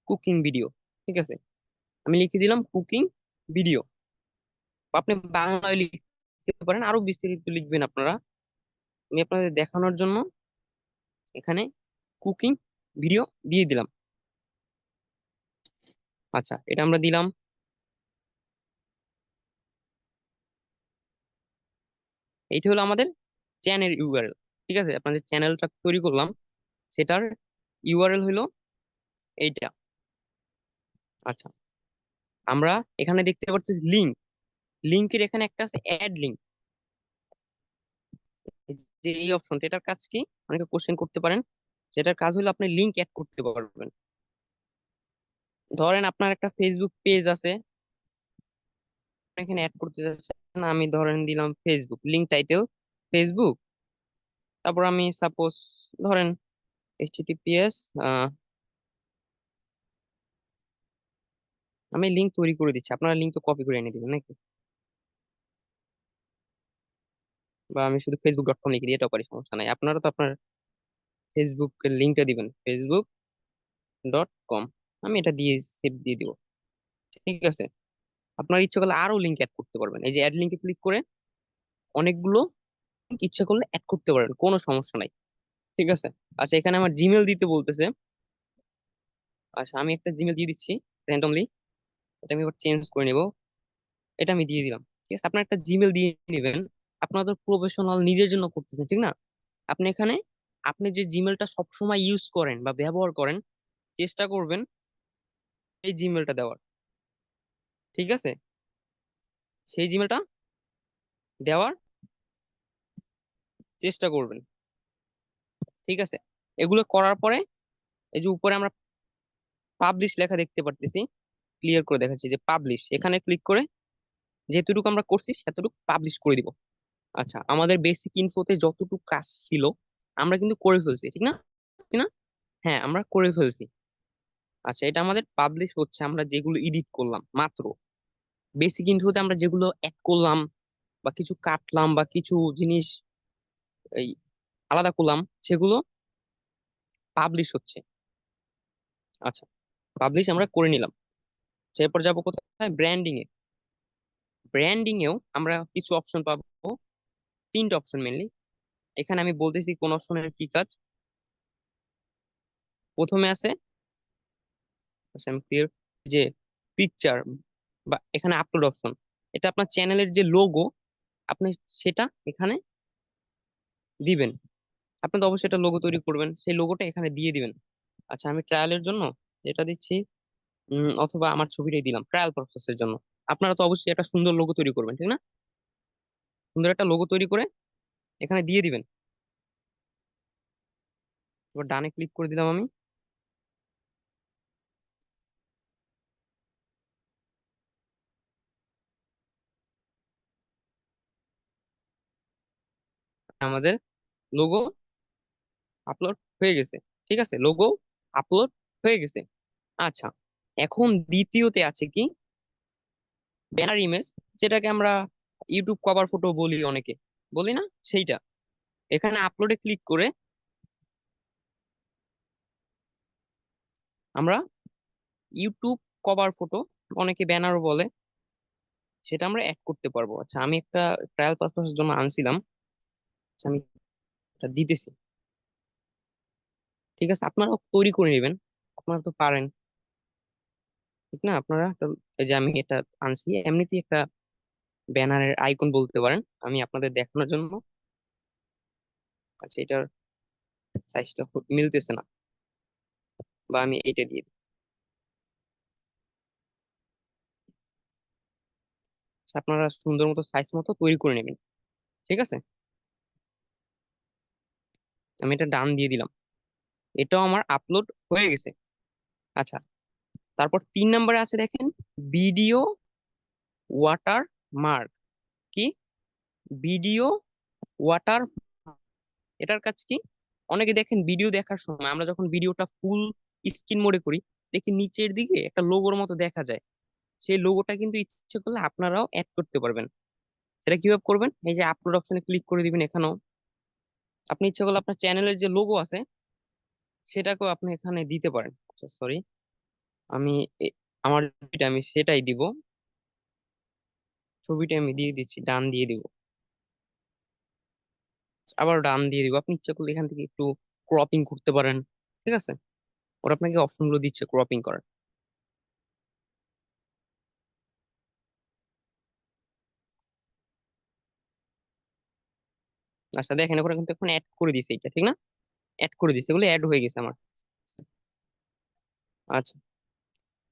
কুকিং ভিডিও। ঠিক আছে, আমি লিখে দিলাম কুকিং ভিডিও। আপনি বাংলায় লিখতে পারেন, আরো বিস্তারিত লিখবেন আপনারা। আমি আপনাদের দেখানোর জন্য এখানে কুকিং ভিডিও দিয়ে দিলাম। আচ্ছা, এটা আমরা দিলাম। এইটা হলো আমাদের চ্যানেল ইউআরএল। ঠিক আছে, আপনাদের চ্যানেলটা তৈরি করলাম, সেটার ইউআরএল হলো এইটা। আচ্ছা, আমরা এখানে দেখতে পাচ্ছি লিঙ্ক, লিঙ্কের এখানে একটা আছে অ্যাড লিঙ্ক, যে এই অপশনটা, এটার কাজ কি? অনেকে কোশ্চেন করতে পারেন। সেটার কাজ হলো আপনি লিঙ্ক অ্যাড করতে পারবেন। ধরেন আপনার একটা ফেসবুক পেজ আছে, আপনি এখানে অ্যাড করতে চাচ্ছেন, আমি ধরেন দিলাম ফেসবুক, লিঙ্ক টাইটেল ফেসবুক, তারপর আমি সাপোজ ধরেন এইচটিটিপিএস, আমি লিঙ্ক তৈরি করে দিচ্ছি, আপনারা লিঙ্ক তো কপি করে এনে দিবেন নাকি? বা আমি শুধু facebook.com লিখে দিই, এটাও পারি, সমস্যা নাই। আপনারা তো আপনার ফেসবুকের লিঙ্কটা দিবেন, facebook.com। আমি এটা দিয়ে সেভ দিয়ে দিব, ঠিক আছে। আপনার ইচ্ছা করলে আরো লিঙ্ক অ্যাড করতে পারবেন, এই যে অ্যাড লিঙ্কে ক্লিক করে অনেকগুলো link ইচ্ছা করলে অ্যাড করতে পারবেন, কোনো সমস্যা নাই, ঠিক আছে। আচ্ছা, এখানে আমার জিমেল দিতে বলতেছে। আচ্ছা, আমি একটা জিমেল দিয়ে দিচ্ছি র্যান্ডমলি, এটা আমি এবার চেঞ্জ করে নিব। এটা আমি দিয়ে দিলাম, ঠিক আছে। আপনার একটা জিমেল দিয়ে নেবেন, আপনার তো প্রফেশনাল নিজের জন্য করতেছেন, ঠিক না। আপনি এখানে আপনি যে জিমেলটা সবসময় ইউজ করেন বা ব্যবহার করেন, চেষ্টা করবেন এই জিমেলটা দেওয়ার, ঠিক আছে। সেই জিমেলটা দেওয়ার চেষ্টা করবেন, ঠিক আছে। এগুলো করার পরে এই যে উপরে আমরা পাবলিশ লেখা দেখতে পারতেছি, ক্লিয়ার করে দেখাচ্ছি যে পাবলিশ, এখানে ক্লিক করে যেতটুকু আমরা করছি সেতটুকু পাবলিশ করে দিব। আচ্ছা, আমাদের বেসিক ইনফোতে যতটুকু কাজ ছিল আমরা কিন্তু করে ফেলছি, ঠিক না, ঠিক না? হ্যাঁ, আমরা করে ফেলছি। আচ্ছা, এটা আমাদের পাবলিশ হচ্ছে, আমরা যেগুলো এডিট করলাম মাত্র বেসিক ইনফোতে, আমরা যেগুলো অ্যাড করলাম বা কিছু কাটলাম বা কিছু জিনিস এই আলাদা করলাম, সেগুলো পাবলিশ হচ্ছে। আচ্ছা, পাবলিশ আমরা করে নিলাম। এরপর যাবো কোথায়, ব্র্যান্ডিং এ। ব্র্যান্ডিং এও আমরা কিছু অপশন পাবো, তিনটা অপশন মেনলি। এখানে আমি বলতেছি কোন অপশনের কি কাজ। প্রথমে আছে, আচ্ছা আমি ক্লিয়ার, যে পিকচার বা এখানে আপলোড অপশন, এটা আপনার চ্যানেলের যে লোগো আপনি সেটা এখানে দিবেন। আপনি তো অবশ্যই একটা লোগো তৈরি করবেন, সেই লোগোটা এখানে দিয়ে দিবেন। আচ্ছা, আমি ট্রায়ালের জন্য এটা দিচ্ছি, অথবা আমার ছবিটাই দিলাম ট্রায়াল প্রসেসের জন্য। আপনারা তো অবশ্যই একটা সুন্দর লোগো তৈরি করবেন, ঠিক না। সুন্দর একটা লোগো তৈরি করে এখানে দিয়ে দিবেন। এবার ডানে ক্লিক করে দিলাম আমি। আমাদের লোগো আপলোড হয়ে গেছে, ঠিক আছে, লোগো আপলোড হয়ে গেছে। আচ্ছা, এখন দ্বিতীয়তে আছে কি, ব্যানার ইমেজ, যেটাকে আমরা ইউটিউব কভার ফটো বলি, অনেকে বলি না, সেইটা। এখানে আপলোডে ক্লিক করে আমরা ইউটিউব কভার ফটো, অনেকে ব্যানারও বলে, সেটা আমরা অ্যাড করতে পারবো। আচ্ছা, আমি একটা ট্রায়াল পারপাসের জন্য আনছিলাম। আচ্ছা, আমি এটা দিতেছি, ঠিক আছে। আপনারাও তৈরি করে নেবেন, আপনারা তো পারেন, ঠিক না। আপনারা এই যে আমি এটা আনছি, এমনিতেই একটা ব্যানারের আইকন বলতে পারেন, আমি আপনাদের দেখানোর জন্য। আচ্ছা, এটার সাইজটা মিলতেছে না, বা আমি এটা দিয়ে দিই। আচ্ছা, আপনারা সুন্দর মতো সাইজ মতো তৈরি করে নেবেন, ঠিক আছে। আমি এটা ডান দিয়ে দিলাম, এটাও আমার আপলোড হয়ে গেছে। আচ্ছা, তারপর 3 নম্বরে আছে দেখেন, ভিডিও ওয়াটার মার্ক। কি, ভিডিও ওয়াটার, এটার কাজ কি? অনেকে দেখেন ভিডিও দেখার সময়, আমরা যখন ভিডিওটা ফুল স্ক্রিন মোডে করি, দেখি নিচের দিকে একটা লোগোর মতো দেখা যায়। সেই লোগোটা কিন্তু ইচ্ছে করলে আপনারাও অ্যাড করতে পারবেন। সেটা কিভাবে করবেন, এই যে আপলোড অপশনে ক্লিক করে দিবেন। এখানেও আপনি ইচ্ছে করলে আপনার চ্যানেলের যে লোগো আছে সেটাকেও আপনি এখানে দিতে পারেন। আচ্ছা সরি, আমি আমার ছবিটা আমি সেটাই দিব, ছবিটা আমি দিয়ে দিচ্ছি, ডান দিয়ে দিব, আবার ডান দিয়ে দিব। আপনি ইচ্ছা করলে এখান থেকে একটু ক্রপিং করতে পারেন, ঠিক আছে। ওরা আপনাকে অপশন গুলো দিচ্ছে ক্রপিং করার। আচ্ছা দেখেন, ওরা কিন্তু এখন অ্যাড করে দিছে, এটা ঠিক না, অ্যাড করে দিছে, এগুলো অ্যাড হয়ে গেছে আমার। আচ্ছা,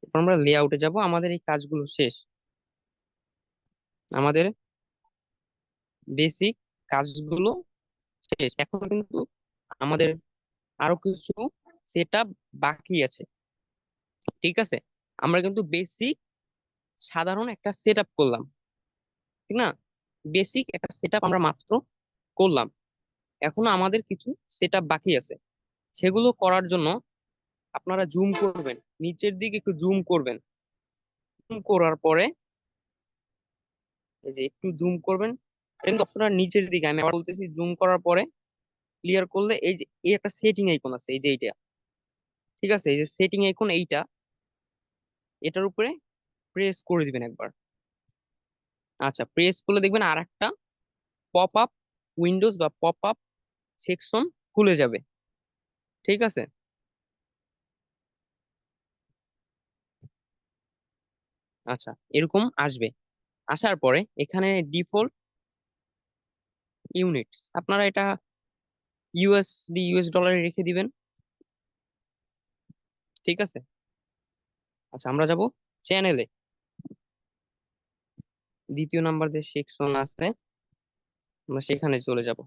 এরপর আমরা লেআউটে যাব, আমাদের এই কাজগুলো শেষ, আমাদের বেসিক কাজগুলো শেষ। এখন কিন্তু আমাদের আরো কিছু সেট আপ বাকি আছে, ঠিক আছে। আমরা কিন্তু বেসিক সাধারণ একটা সেট আপ করলাম, ঠিক না, বেসিক একটা সেট আপ আমরা মাত্র করলাম। এখনো আমাদের কিছু সেট আপ বাকি আছে, সেগুলো করার জন্য আপনারা জুম করবেন, নিচের দিকে একটু জুম করবেন। জুম করার পরে এই যে একটু জুম করবেন, কিন্তু অপশনটা নিচের দিকে, আমি আবার বলতেছি জুম করার পরে ক্লিয়ার করলে এই যে এই একটা সেটিং আইকন আছে, এই যে এইটা, ঠিক আছে, এই যে সেটিং আইকন এইটা, এটার উপরে প্রেস করে দিবেন একবার। আচ্ছা, প্রেস করলে দেখবেন আর একটা পপ আপ উইন্ডোজ বা পপ আপ সেকশন খুলে যাবে, ঠিক আছে। আচ্ছা, এরকম আসবে। আসার পরে এখানে ডিফল্ট ইউনিটস, আপনারা এটা ইউএস ডলারে রেখে দিবেন, ঠিক আছে। আচ্ছা, আমরা যাব চ্যানেলে, দ্বিতীয় নাম্বার যে সেকশন আছে আমরা সেখানে চলে যাব।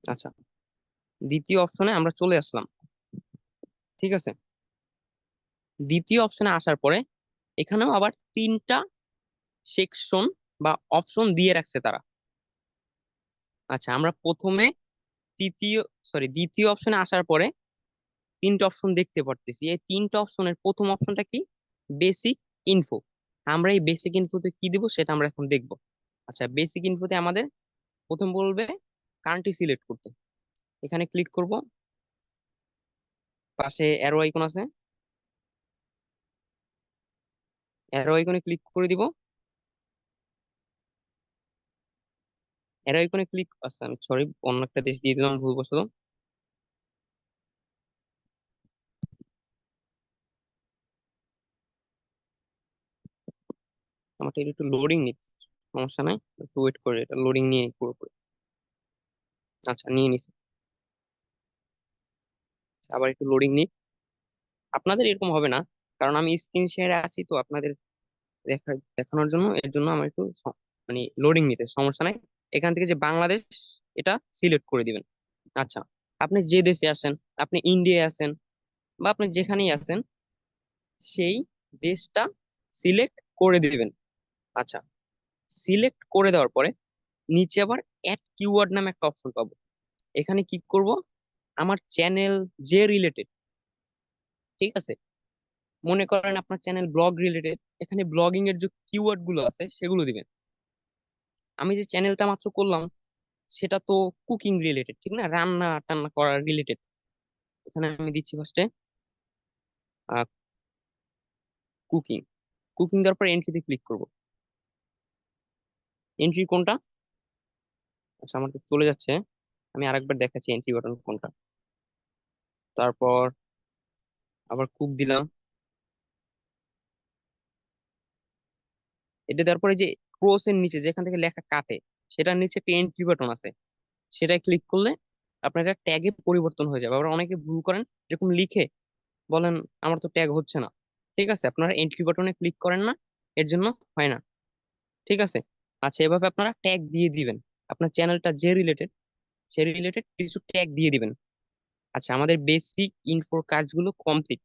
আচ্ছা, দ্বিতীয় অপশনে আমরা চলে আসলাম, ঠিক আছে। দ্বিতীয় অপশনে আসার পরে এখানেও আবার তিনটা সেকশন বা অপশন দিয়ে রাখছে তারা। আচ্ছা, আমরা প্রথমে তৃতীয় দ্বিতীয় অপশনে আসার পরে তিনটা অপশন দেখতে পারতেছি। এই তিনটা অপশনের প্রথম অপশনটা কি? Basic info. আমরা এই বেসিক ইনফোতে কি দিব সেটা আমরা এখন দেখব। আচ্ছা, বেসিক ইনফোতে আমাদের প্রথম বলবে কান্ট্রি সিলেক্ট করতে, এখানে ক্লিক করব, পাশে অ্যারো আইকন আছে, অ্যারো আইকনে ক্লিক করে দিব। অ্যারো আইকনে ক্লিক, আচ্ছা আমি সরি অন্য একটা দেশ দিয়ে দিলাম ভুলবশত। আমারটা একটু লোডিং নিচ্ছে, সমস্যা নাই, একটু ওয়েট করে, এটা লোডিং নিয়ে নিক পুরোপুরি। আচ্ছা, নিয়ে নিছি, আবার একটু লোডিং নিক। আপনাদের এরকম হবে না, কারণ আমি স্ক্রিন শেয়ারে আছি তো আপনাদের দেখানোর জন্য, এর জন্য আমার একটু মানে লোডিং নিতে সমস্যা নাই। এখান থেকে যে বাংলাদেশ, এটা সিলেক্ট করে দিবেন। আচ্ছা, আপনি যে দেশে আছেন, আপনি ইন্ডিয়ায় আছেন বা আপনি যেখানেই আছেন, সেই দেশটা সিলেক্ট করে দিবেন। আচ্ছা, সিলেক্ট করে দেওয়ার পরে নিচে আবার অ্যাড কিওয়ার্ড নামে একটা অপশন পাবো, এখানে ক্লিক করব। আমার চ্যানেল যে রিলেটেড, ঠিক আছে, মনে করেন আপনার চ্যানেল ব্লগ রিলেটেড, এখানে ব্লগিং এর যে কিওয়ার্ড গুলো আছে সেগুলো দিবেন। আমি যে চ্যানেলটা মাত্র করলাম সেটা তো কুকিং রিলেটেড, ঠিক না, রান্না টান্না করার রিলেটেড। এখানে আমি দিচ্ছি ফার্স্টে কুকিং, কুকিং দেওয়ার পর এন্ট্রিতে ক্লিক করব। এন্ট্রি কোনটা? আচ্ছা, আমার তো চলে যাচ্ছে, আমি আরেকবার দেখাচ্ছি এন্ট্রি বাটন কোনটা। তারপর আবার কুক দিলাম, এটা দেওয়ার পরে যে ক্রস এর নিচে যেখান থেকে লেখা কাটে, সেটার নিচে একটা এন্ট্রি বাটন আছে, সেটাই ক্লিক করলে আপনার এটা ট্যাগে পরিবর্তন হয়ে যাবে। আবার অনেকে ভুল করেন, এরকম লিখে বলেন আমার তো ট্যাগ হচ্ছে না, ঠিক আছে, আপনারা এন্ট্রি বাটনে ক্লিক করেন না, এর জন্য হয় না, ঠিক আছে। আচ্ছা, এভাবে আপনারা ট্যাগ দিয়ে দিবেন, আপনার চ্যানেলটা যে রিলেটেড সে রিলেটেড কিছু ট্যাগ দিয়ে দিবেন। আচ্ছা, আমাদের বেসিক ইনফোর কাজগুলো কমপ্লিট।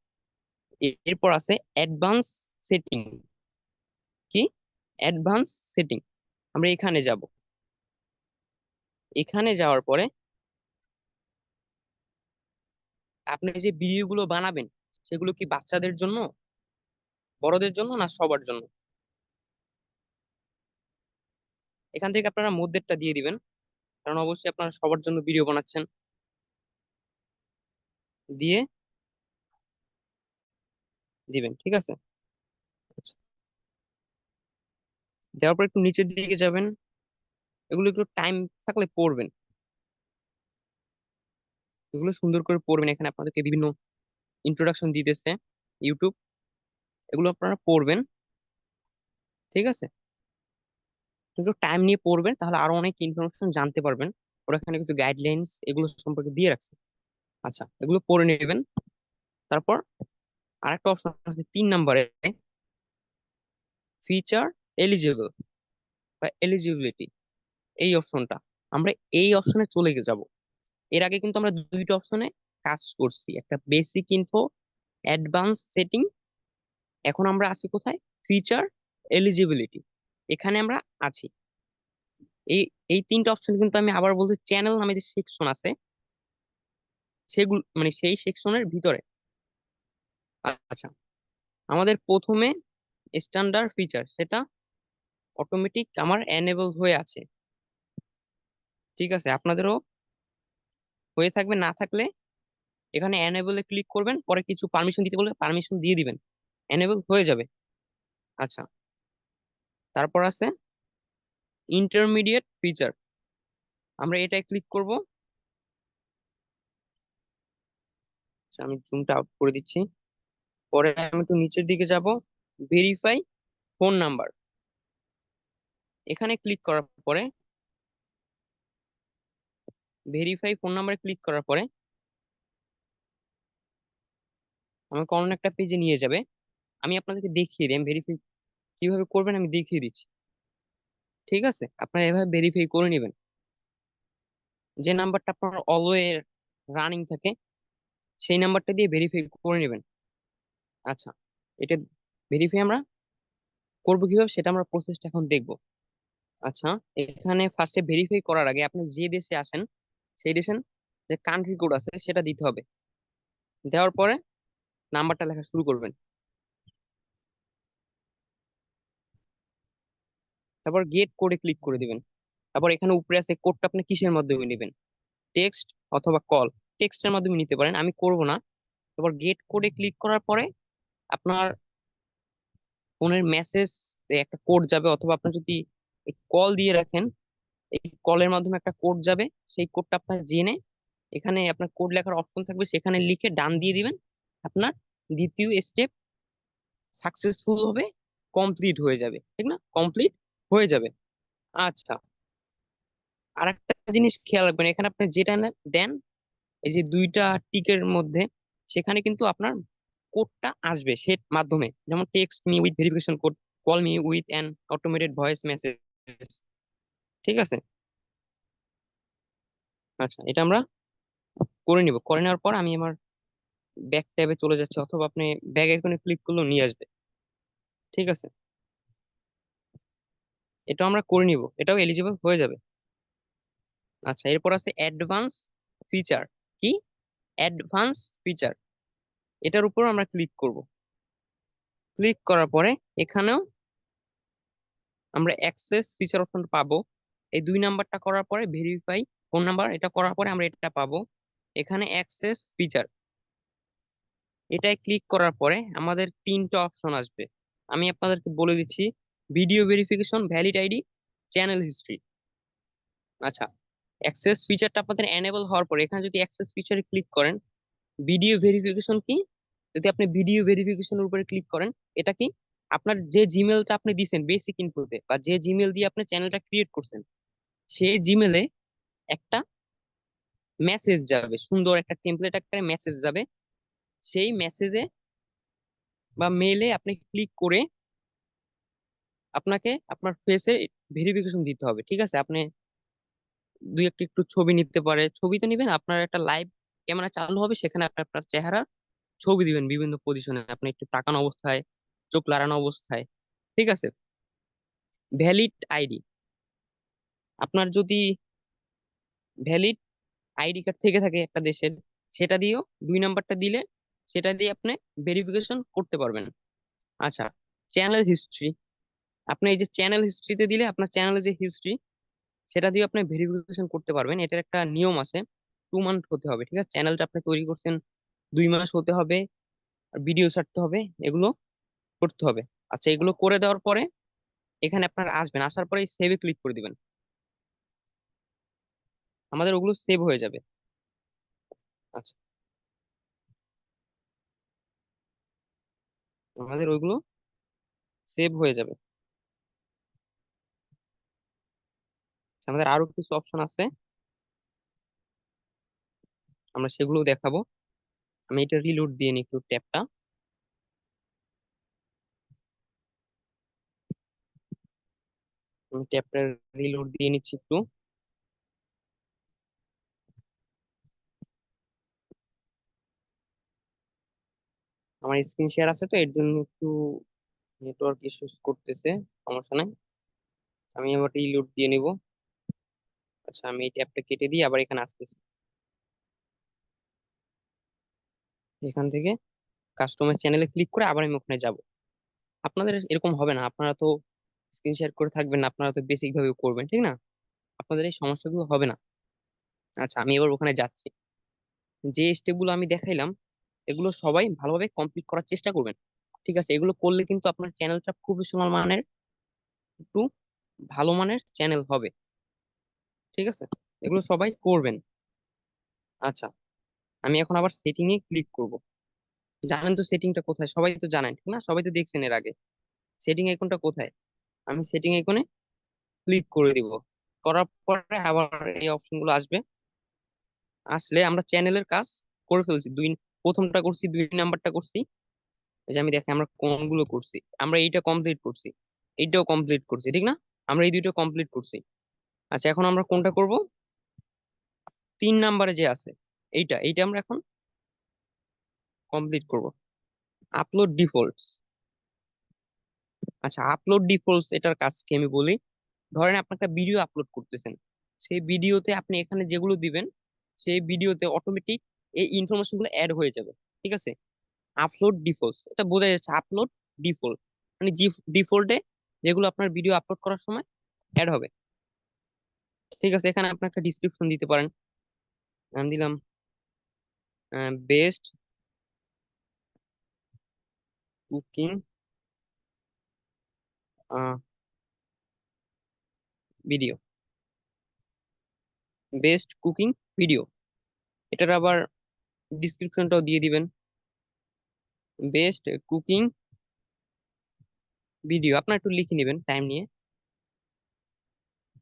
এরপর আছে অ্যাডভান্স সেটিং। কি? অ্যাডভান্স সেটিং, আমরা এখানে যাব। এখানে যাওয়ার পরে আপনি যে ভিডিওগুলো বানাবেন সেগুলো কি বাচ্চাদের জন্য, বড়দের জন্য, না সবার জন্য? এখান থেকে আপনারা মধ্যেরটা দিয়ে দিবেন, কারণ অবশ্যই আপনারা সবার জন্য ভিডিও বানাচ্ছেন। দিয়ে দিবেন, ঠিক আছে। আচ্ছা, দেওয়ার পর একটু নিচের দিকে যাবেন, এগুলো একটু টাইম থাকলে পড়বেন, এগুলো সুন্দর করে পড়বেন। এখানে আপনাদেরকে বিভিন্ন ইন্ট্রোডাকশন দিতেছে ইউটিউব, এগুলো আপনারা পড়বেন, ঠিক আছে। একটু টাইম নিয়ে পড়বেন, তাহলে আরো অনেক ইনফরমেশন জানতে পারবেন। ওরা এখানে কিছু গাইডলাইন্স এগুলো সম্পর্কে দিয়ে রাখছে। আচ্ছা, এগুলো পড়ে নেবেন। তারপর আরেকটা অপশন আছে 3 নম্বরে, ফিচার এলিজিবল বা এলিজিবিলিটি, এই অপশনটা, আমরা এই অপশনে চলে যাব। এর আগে কিন্তু আমরা দুইটা অপশনে কাজ করছি, একটা বেসিক ইনফো, অ্যাডভান্স সেটিং। এখন আমরা আছি কোথায়? ফিচার এলিজিবিলিটি, এখানে আমরা আছি। এই এই তিনটা অপশন কিন্তু আমি আবার বলছি, চ্যানেল নামে যে সেকশন আছে সেগুলো মানে সেই সেকশনের ভিতরে। আচ্ছা, আমাদের প্রথমে স্ট্যান্ডার্ড ফিচার, সেটা অটোমেটিক আমার এনেবল হয়ে আছে। ঠিক আছে, আপনাদেরও হয়ে থাকবে, না থাকলে এখানে এনেবলে ক্লিক করবেন, পরে কিছু পারমিশন দিতে বলবে পারমিশন দিয়ে দিবেন, এনেবল হয়ে যাবে। আচ্ছা, তারপর আছে ইন্টারমিডিয়েট ফিচার, আমরা এটাই ক্লিক করব। আচ্ছা, আমি জুমটা আউট করে দিচ্ছি। পরে আমি একটু নিচের দিকে যাব, ভেরিফাই ফোন নাম্বার, এখানে ক্লিক করার পরে ভেরিফাই ফোন নাম্বারে ক্লিক করার পরে আমাকে অন্য একটা পেজে নিয়ে যাবে। আমি আপনাদেরকে দেখিয়ে দিই ভেরিফাই কিভাবে করবেন, আমি দেখিয়ে দিচ্ছি। ঠিক আছে, আপনারা এভাবে ভেরিফাই করে নেবেন, যে নাম্বারটা আপনার অলওয়েজ রানিং থাকে সেই নাম্বারটা দিয়ে ভেরিফাই করে নেবেন। আচ্ছা, এটা ভেরিফাই আমরা করবো কিভাবে সেটা আমরা প্রসেসটা এখন দেখবো। আচ্ছা, এখানে ফার্স্টে ভেরিফাই করার আগে আপনি যে দেশে আসেন সেই দেশের যে কান্ট্রি কোড আছে সেটা দিতে হবে। দেওয়ার পরে নাম্বারটা লেখা শুরু করবেন, তারপর গেট কোডে ক্লিক করে দিবেন। তারপর এখানে উপরে আছে কোডটা আপনি কিসের মাধ্যমে নেবেন, টেক্সট অথবা কল, টেক্সটের মাধ্যমে নিতে পারেন, আমি করব না। তারপর গেট কোডে ক্লিক করার পরে আপনার ফোনের মেসেজ একটা কোড যাবে, অথবা আপনি যদি কল দিয়ে রাখেন এই কলের মাধ্যমে একটা কোড যাবে, সেই কোডটা আপনার জেনে এখানে আপনার কোড লেখার অপশন থাকবে, সেখানে লিখে ডান দিয়ে দিবেন। আপনার দ্বিতীয় স্টেপ সাকসেসফুল হবে, কমপ্লিট হয়ে যাবে, ঠিক না, কমপ্লিট হয়ে যাবে। আচ্ছা, আর একটা জিনিস খেয়াল রাখবেন, এখানে আপনি যেটা দেন এই যে দুইটা টিকের মধ্যে, সেখানে কিন্তু আপনার কোডটা আসবে সে মাধ্যমে, যেমন text me with verification code, call me with an automated voice message. ঠিক আছে, আচ্ছা, এটা আমরা করে নিব। করে নেওয়ার পর আমি আমার ব্যাক ট্যাবে চলে যাচ্ছি, অথবা আপনি ব্যাক আইকনে ক্লিক করলেও নিয়ে আসবে। ঠিক আছে, এটা আমরা করে নিব, এটাও এলিজিবল হয়ে যাবে। আচ্ছা, এরপর আছে অ্যাডভান্স ফিচার। কি অ্যাডভান্স ফিচার, এটার উপর আমরা ক্লিক করব। ক্লিক করার পরে এখানেও আমরা অ্যাক্সেস ফিচার অপশন পাবো। এই দুই নাম্বারটা করার পরে ভেরিফাই ফোন নাম্বার, এটা করার পরে আমরা এটা পাবো, এখানে অ্যাক্সেস ফিচার। এটায় ক্লিক করার পরে আমাদের তিনটা অপশন আসবে, আমি আপনাদেরকে বলে দিচ্ছি, video verification, valid ID, channel history. আচ্ছা, অ্যাক্সেস ফিচারটা আপনাদের এনেবল হওয়ার পরে এখানে যদি অ্যাক্সেস ফিচারে ক্লিক করেন, ভিডিও ভেরিফিকেশন কি, যদি আপনি ভিডিও ভেরিফিকেশনের উপরে ক্লিক করেন, এটা কি, আপনার যে জিমেলটা আপনি দিছেন বেসিক ইনফোতে, বা যে জিমেল দিয়ে আপনি চ্যানেলটা ক্রিয়েট করছেন, সেই জিমেলে একটা মেসেজ যাবে, সুন্দর একটা টেমপ্লেট আকারে মেসেজ যাবে। সেই মেসেজে বা মেইলে আপনি ক্লিক করে আপনাকে আপনার ফেসে ভেরিফিকেশন দিতে হবে। ঠিক আছে, আপনি দুই একটু একটু ছবি নিতে পারে, ছবি তো নিবেন, আপনার একটা লাইভ ক্যামেরা চালু হবে, সেখানে আপনি আপনার চেহারা ছবি দিবেন বিভিন্ন পজিশনে, আপনি একটু তাকানো অবস্থায়, চোখ লাড়ানো অবস্থায়। ঠিক আছে, ভ্যালিড আইডি, আপনার যদি ভ্যালিড আইডি কার্ড থেকে থাকে একটা দেশের, সেটা দিয়েও দুই নাম্বারটা দিলে সেটা দিয়ে আপনি ভেরিফিকেশন করতে পারবেন। আচ্ছা, চ্যানেল হিস্ট্রি, আপনি এই যে চ্যানেল হিস্ট্রিতে দিলে আপনার চ্যানেলের যে হিস্ট্রি সেটা দিয়ে আপনি ভেরিফিকেশন করতে পারবেন। এটার একটা নিয়ম আছে, 2 মান্থ হতে হবে। ঠিক আছে, চ্যানেলটা আপনি তৈরি করছেন 2 মাস হতে হবে, আর ভিডিও ছাড়তে হবে, এগুলো করতে হবে। আচ্ছা, এগুলো করে দেওয়ার পরে এখানে আপনার আসবেন, আসার পরে সেভে ক্লিক করে দিবেন, আমাদের ওগুলো সেভ হয়ে যাবে। আচ্ছা, আমাদের ওইগুলো সেভ হয়ে যাবে। আমাদের আরো কিছু অপশন আছে, আমরা সেগুলো দেখাবো। আমি এটা রিলোড দিয়ে নিই একটু ট্যাবটা। আমি ট্যাবটা রিলোড দিয়ে নিচ্ছি একটু। আমার স্ক্রিন শেয়ার আছে তো এর জন্য একটু নেটওয়ার্ক ইস্যুস করতেছে, সমস্যা নাই, আমি আবার রিলোড দিয়ে নিব। আচ্ছা, আমি এই ট্যাবটা কেটে দিয়ে আবার এখানে আসতেছি, এখান থেকে কাস্টমার চ্যানেলে ক্লিক করে আবার আমি ওখানে যাব। আপনাদের এরকম হবে না, আপনারা তো স্ক্রিন শেয়ার করে থাকবেন না, আপনারা তো বেসিক ভাবে করবেন, ঠিক না? আপনাদের এই সমস্যাগুলো হবে না। আচ্ছা, আমি এবার ওখানে যাচ্ছি। যে স্টেপগুলো আমি দেখাইলাম এগুলো সবাই ভালোভাবে কমপ্লিট করার চেষ্টা করবেন। ঠিক আছে, এগুলো করলে কিন্তু আপনার চ্যানেলটা প্রফেশনাল মানের, একটু ভালো মানের চ্যানেল হবে। ঠিক আছে, এগুলো সবাই করবেন। আচ্ছা, আমি এখন আবার সেটিং এ ক্লিক করব। জানেন তো সেটিংটা কোথায়, সবাই তো জানেন ঠিক না, সবাই তো দেখছেন এর আগে। সেটিং আইকনটা কোথায়? আমি সেটিং আইকনে ক্লিক করে দিব। করার পরে আবার এই অপশন গুলো আসবে। আসলে আমরা চ্যানেলের কাজ করে ফেলছি। প্রথমটা করছি, 2 নাম্বারটা করছি। এই যে আমি দেখি আমরা কোনগুলো করছি। আমরা এইটা কমপ্লিট করছি, এইটাও কমপ্লিট করছি, ঠিক না? আমরা এই দুইটা কমপ্লিট করছি। আচ্ছা, এখন আমরা কোনটা করব? 3 নাম্বারে যে আছে, এইটা এইটা আমরা এখন কমপ্লিট করব। Upload defaults. আচ্ছা, আপলোড ডিফল্টস এটার কাজ কি আমি বলি। ধরেন আপনি একটা ভিডিও আপলোড করতেছেন, সেই ভিডিওতে আপনি এখানে যেগুলো দিবেন সেই ভিডিওতে অটোমেটিক এই ইনফরমেশন গুলো অ্যাড হয়ে যাবে। ঠিক আছে, আপলোড ডিফল্টস এটা বোঝা যাচ্ছে। আপলোড ডিফল্ট মানে ডিফল্টে যেগুলো আপনার ভিডিও আপলোড করার সময় অ্যাড হবে। ঠিক আছে, এখানে আপনি একটা ডিসক্রিপশন দিতে পারেন। নাম দিলাম best cooking video, best cooking video. এটার আবার ডিসক্রিপশনটাও দিয়ে দিবেন, বেস্ট কুকিং ভিডিও। আপনার একটু লিখে নেবেন টাইম নিয়ে।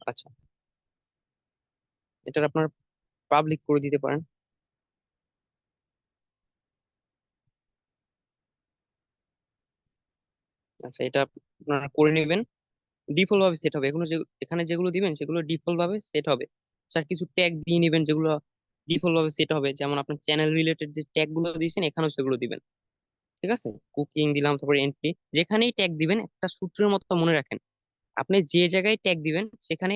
আচ্ছা, এটার আপনার পাবলিক করে দিতে পারেন। আচ্ছা, এটা আপনারা করে নেবেন। ডিফল্ট ভাবে সেট হবে, এখানে যেগুলো দিবেন সেগুলো ডিফল্ট ভাবে সেট হবে। স্যার কিছু ট্যাগ দিয়ে নেবেন যেগুলো ডিফল্ট ভাবে সেট হবে, যেমন আপনার চ্যানেল রিলেটেড যে ট্যাগ গুলো দিয়েছেন এখানেও সেগুলো দিবেন। ঠিক আছে, কুকিং দিলাম, তারপরে এন্ট্রি। যেখানেই ট্যাগ দিবেন একটা সূত্রের মতো মনে রাখেন, আপনি যে জায়গায় ট্যাগ দিবেন সেখানে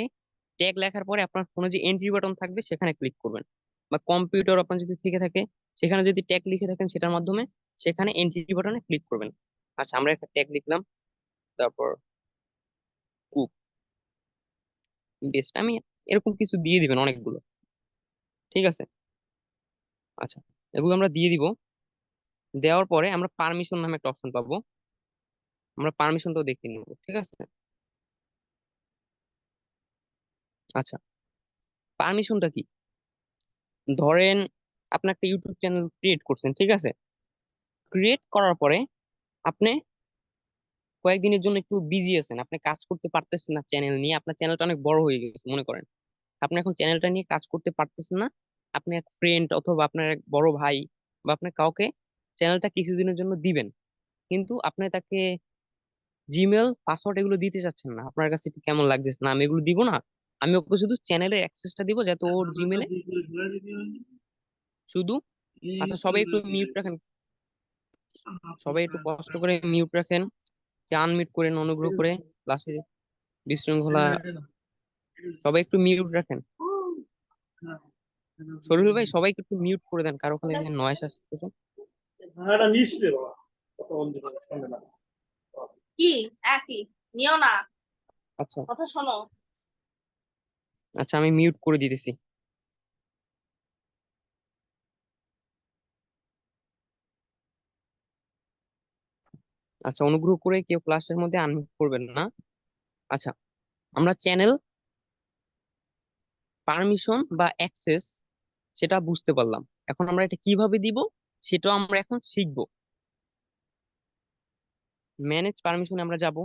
ট্যাগ লেখার পরে আপনার ফোনে যে এন্ট্রি বাটন থাকবে সেখানে ক্লিক করবেন। বা কম্পিউটার আপনার যদি থেকে থাকে, সেখানে যদি ট্যাগ লিখে থাকেন সেটার মাধ্যমে সেখানে এন্ট্রি বাটনে ক্লিক করবেন। আচ্ছা, আমরা একটা ট্যাগ লিখলাম, তারপর কুক বেস্ট। আমি এরকম কিছু দিয়ে দিবেন অনেকগুলো। ঠিক আছে, আচ্ছা, এগুলো আমরা দিয়ে দিব। দেওয়ার পরে আমরা পারমিশন নামে একটা অপশন পাবো, আমরা পারমিশনটাও দেখে নিব। ঠিক আছে, আচ্ছা, পারমিশনটা কি? ধরেন আপনি একটা ইউটিউব চ্যানেল ক্রিয়েট করছেন, ঠিক আছে? ক্রিয়েট করার পরে আপনি কয়েকদিনের জন্য একটু বিজি আছেন, আপনি কাজ করতে পারতেছেন না চ্যানেল নিয়ে, আপনার চ্যানেলটা অনেক বড় হয়ে গেছে মনে করেন। আপনি এখন চ্যানেলটা নিয়ে কাজ করতে পারতেছেন না। আপনি এক ফ্রেন্ড অথবা আপনার এক বড় ভাই বা আপনার কাউকে চ্যানেলটা কিছুদিনের জন্য দিবেন, কিন্তু আপনি তাকে জিমেল পাসওয়ার্ড এগুলো দিতে চাচ্ছেন না। আপনার কাছে একটু কেমন লাগতেছে না, আমি এগুলো দিব না, আমি ওকে শুধু চ্যানেলের অ্যাক্সেসটা দিব যাতে ওর জিমেলে শুধু। আচ্ছা, সবাই একটু মিউট রাখেন, সবাই একটু কষ্ট করে মিউট রাখেন, কে আনমিউট করেন অনুগ্রহ করে। ক্লাসে বিশৃঙ্খলা, সবাই একটু মিউট রাখেন। শরীফুল ভাই, সবাইকে একটু মিউট করে দেন, কারো ওখানে নয়েস আসতেছে। কি একই নিও না, আচ্ছা, কথা শোনো। আচ্ছা, আমি মিউট করে দিতেছি। আচ্ছা, অনুগ্রহ করে কেউ ক্লাসের মধ্যে আনমিউট করবেন না। আচ্ছা, আমরা চ্যানেল পারমিশন বা অ্যাক্সেস সেটা বুঝতে পারলাম। এখন আমরা এটা কিভাবে দিব সেটাও আমরা এখন শিখবো। ম্যানেজ পারমিশনে আমরা যাব।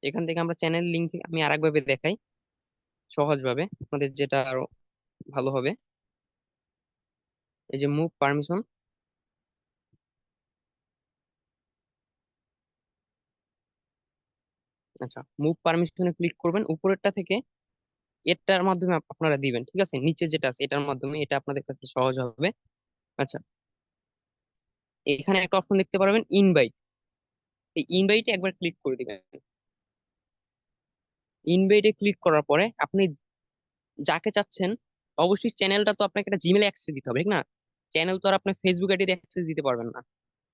এখান থেকে আমরা চ্যানেল লিংক আমি আরেকভাবে দেখাই সহজভাবে, আপনাদের যেটা আরো ভালো হবে। এই যে মুভ পারমিশন, আচ্ছা, মুভ পারমিশনে ক্লিক করবেন উপরেরটা থেকে। এটার মাধ্যমে আপনারা দিবেন, ঠিক আছে? নিচে যেটা আছে এটার মাধ্যমে, এটা আপনাদের কাছে সহজ হবে। আচ্ছা, এখানে একটা অপশন দেখতে পারবেন ইনভাইট, এই ইনভাইটে একবার ক্লিক করে দিবেন। ইনভাইটে ক্লিক করার পরে আপনি যাকে চাচ্ছেন, অবশ্যই চ্যানেলটা তো আপনাকে একটা জিমেলে অ্যাক্সেস দিতে হবে, ঠিক না? চ্যানেল তো আর আপনি ফেসবুক আইডি অ্যাক্সেস দিতে পারবেন না।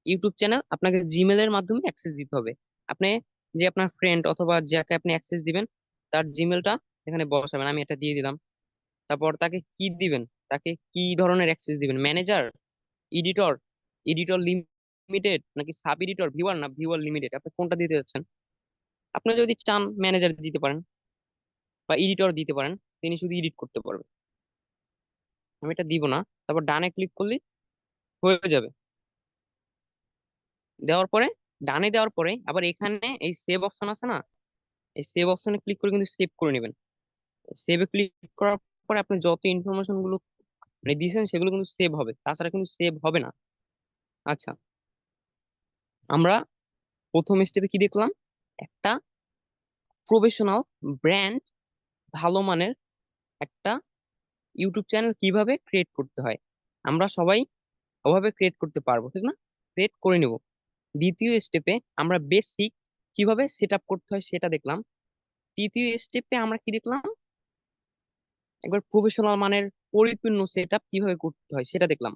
ইউটিউব চ্যানেল আপনাকে জিমেলের মাধ্যমে অ্যাক্সেস দিতে হবে। আপনি যে আপনার ফ্রেন্ড অথবা যাকে আপনি অ্যাক্সেস দিবেন তার জিমেলটা এখানে বসাবেন, আমি এটা দিয়ে দিলাম। তারপর তাকে কি দিবেন, তাকে কি ধরনের অ্যাক্সেস দিবেন, ম্যানেজার, এডিটর, এডিটর লিমিটেড নাকি সাব এডিটর, ভিউয়ার না ভিউয়ার লিমিটেড, আপনি কোনটা দিতে যাচ্ছেন? আপনি যদি চান ম্যানেজার দিতে পারেন বা এডিটর দিতে পারেন, তিনি শুধু এডিট করতে পারবেন। আমি এটা দিব না। তারপর ডানে ক্লিক করলে হয়ে যাবে। দেওয়ার পরে, ডানে দেওয়ার পরে আবার এখানে এই সেভ অপশন আছে না, এই সেভ অপশনে ক্লিক করে কিন্তু সেভ করে নেবেন। সেভে ক্লিক করার পরে আপনি যত ইনফরমেশন গুলো মানে দিয়েছেন সেগুলো কিন্তু সেভ হবে, তাছাড়া কিন্তু সেভ হবে না। আচ্ছা, আমরা প্রথম স্টেপে কি দেখলাম? একটা প্রফেশনাল ব্র্যান্ড, ভালো মানের একটা ইউটিউব চ্যানেল কিভাবে ক্রিয়েট করতে হয় আমরা সবাই ওভাবে ক্রিয়েট করতে পারবো, ঠিক না? ক্রিয়েট করে নেব। দ্বিতীয় স্টেপে আমরা বেসিক কিভাবে সেট আপ করতে হয় সেটা দেখলাম। তৃতীয় স্টেপে আমরা কি দেখলাম? একবার প্রফেশনাল মানের পরিপূর্ণ সেট আপ কিভাবে করতে হয় সেটা দেখলাম।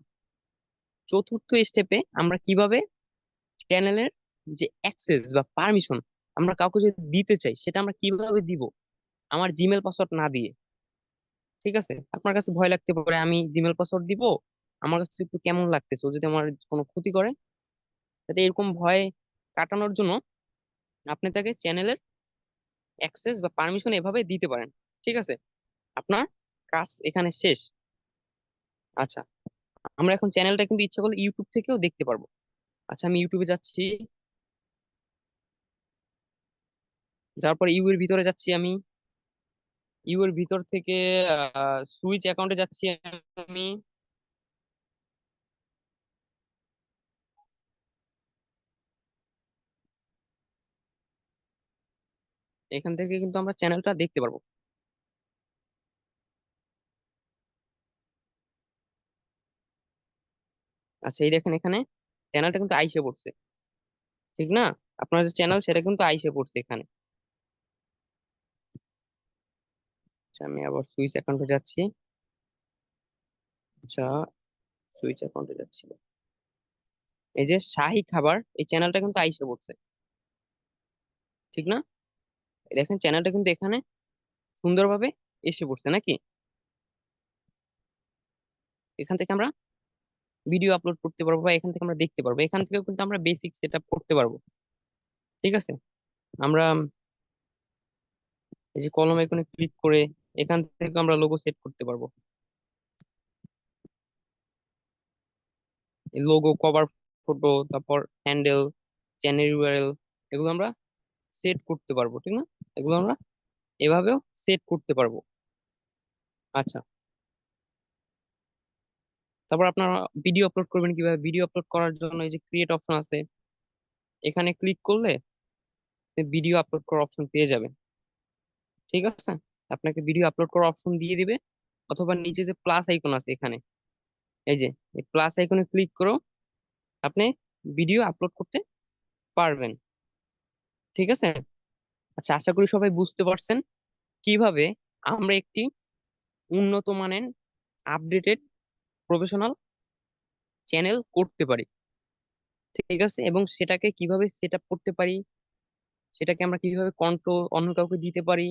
চতুর্থ স্টেপে আমরা কিভাবে চ্যানেলের যে অ্যাক্সেস বা পারমিশন আমরা কাউকে যদি দিতে চাই সেটা আমরা কিভাবে দিব, আমার জিমেল পাসওয়ার্ড না দিয়ে। ঠিক আছে, আপনার কাছে ভয় লাগতে পারে আমি জিমেল পাসওয়ার্ড দিব, আমার কাছে একটু কেমন লাগতেছে ও যদি আমার কোনো ক্ষতি করে। যাতে এরকম ভয় কাটানোর জন্য আপনি তাকে চ্যানেলের অ্যাক্সেস বা পারমিশন এভাবে দিতে পারেন। ঠিক আছে, আপনার কাজ এখানে শেষ। আচ্ছা, আমরা এখন চ্যানেলটা কিন্তু ইচ্ছা করলে ইউটিউব থেকেও দেখতে পারবো। আচ্ছা, আমি ইউটিউবে যাচ্ছি, যাওয়ার পর ইউ এর ভিতরে যাচ্ছি আমি। ইউ এর ভিতর থেকে সুইচ অ্যাকাউন্টে যাচ্ছি আমি। এখান থেকে কিন্তু আমরা চ্যানেলটা দেখতে পারবো। আচ্ছা, এই দেখেন এখানে চ্যানেলটা কিন্তু আইসে পড়ছে, ঠিক না? আপনার যে চ্যানেল সেটা কিন্তু আইসে পড়ছে এখানে। আচ্ছা, আমি আবার সুইচ অ্যাকাউন্টে যাচ্ছি। আচ্ছা, সুইচ অ্যাকাউন্টে যাচ্ছি। এই যে শাহী খাবার, এই চ্যানেলটা কিন্তু আইসে পড়ছে, ঠিক না? এই দেখেন চ্যানেলটা কিন্তু এখানে সুন্দরভাবে এসে পড়ছে নাকি? এখান থেকে আমরা ভিডিও আপলোড করতে পারবো বা এখান থেকে আমরা দেখতে পারবো, এখান থেকেও কিন্তু আমরা বেসিক সেট আপ করতে পারবো। ঠিক আছে, আমরা এই যে কলম আইকনে ক্লিক করে এখান থেকে আমরা লোগো সেট করতে পারবো। লোগো, কভার ফটো, তারপর হ্যান্ডেল, চ্যানেল ইউআরএল, এগুলো আমরা সেট করতে পারবো, ঠিক না? এগুলো আমরা এভাবেও সেট করতে পারবো। আচ্ছা, তারপর আপনারা ভিডিও আপলোড করবেন কিভাবে? ভিডিও আপলোড করার জন্য এই যে ক্রিয়েট অপশন আছে, এখানে ক্লিক করলে ভিডিও আপলোড করার অপশন পেয়ে যাবেন। ঠিক আছে, আপনাকে ভিডিও আপলোড করার অপশন দিয়ে দিবে। অথবা নিচে যে প্লাস আইকন আছে এখানে, এই যে এই প্লাস আইকনে ক্লিক করো, আপনি ভিডিও আপলোড করতে পারবেন। ঠিক আছে। আচ্ছা, আশা করি সবাই বুঝতে পারছেন কিভাবে আমরা একটি উন্নত মানের আপডেটেড প্রফেশনাল চ্যানেল করতে পারি। ঠিক আছে, এবং সেটাকে কিভাবে সেট আপ করতে পারি, সেটাকে আমরা কিভাবে কন্ট্রোল অন্য কাউকে দিতে পারি,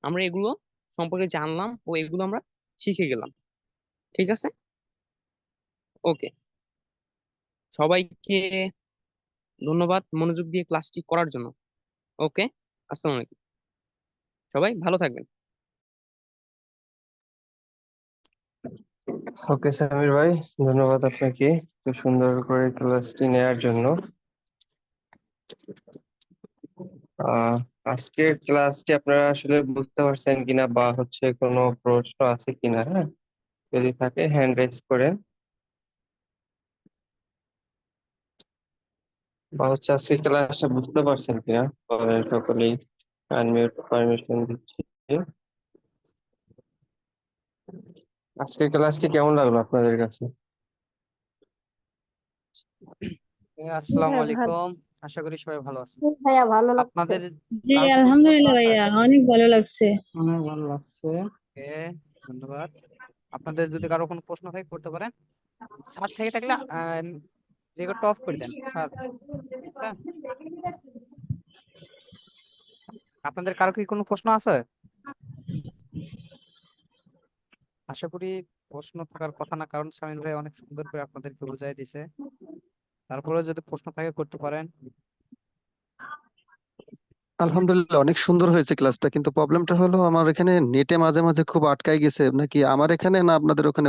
আমরা এগুলো সম্পর্কে জানলাম ও এগুলো আমরা শিখে গেলাম। ঠিক আছে, ওকে। সবাইকে ধন্যবাদ মনোযোগ দিয়ে ক্লাসটি করার জন্য। ওকে, আসসালামু আলাইকুম, সবাই ভালো থাকবেন। ওকে সামির ভাই, ধন্যবাদ আপনাকে তো সুন্দর করে ক্লাসটি নেয়ার জন্য। আহ আজকের ক্লাসটি আপনারা আসলে বুঝতে পারছেন কিনা বা হচ্ছে কোনো প্রশ্ন আছে কিনা? হ্যাঁ, যদি থাকে হ্যান্ড রেজ করেন, বা হচ্ছে আজকের ক্লাসটা বুঝতে পারছেন কিনা বলেন সকলেই। আনমিউট পারমিশন দিচ্ছি। আজকের ক্লাসটি কেমন লাগলো আপনাদের কাছে? আসসালামু হ্যাঁ, ভালো। আলাইকুম। আশা করি সবাই ভালো আছেন। ভাইয়া ভালো লাগছে। আপনাদের জি কারো কোনো প্রশ্ন আলহামদুলিল্লাহ আছে? ভাইয়া অনেক ভালো লাগছে। অনেক ভালো লাগছে। ওকে, ধন্যবাদ। আপনাদের যদি কারো কোনো প্রশ্ন থাকে করতে পারেন। স্যার থেকে থাকলে রেকর্ডটা অফ করে দেন স্যার। হ্যাঁ, আপনাদের কারো কি কোনো প্রশ্ন আছে? আশা করি প্রশ্ন থাকার কথা না, কারণ সামিল ভাই অনেক সুন্দর করে আপনাদেরকে বুঝাই দিছে। তারপরে যদি প্রশ্ন থাকে করতে পারেন। আলহামদুলিল্লাহ অনেক সুন্দর হয়েছে ক্লাসটা, কিন্তু প্রবলেমটা হলো আমার এখানে নেটে মাঝে মাঝে খুব আটকাই গেছে, নাকি আমার এখানে না আপনাদের ওখানে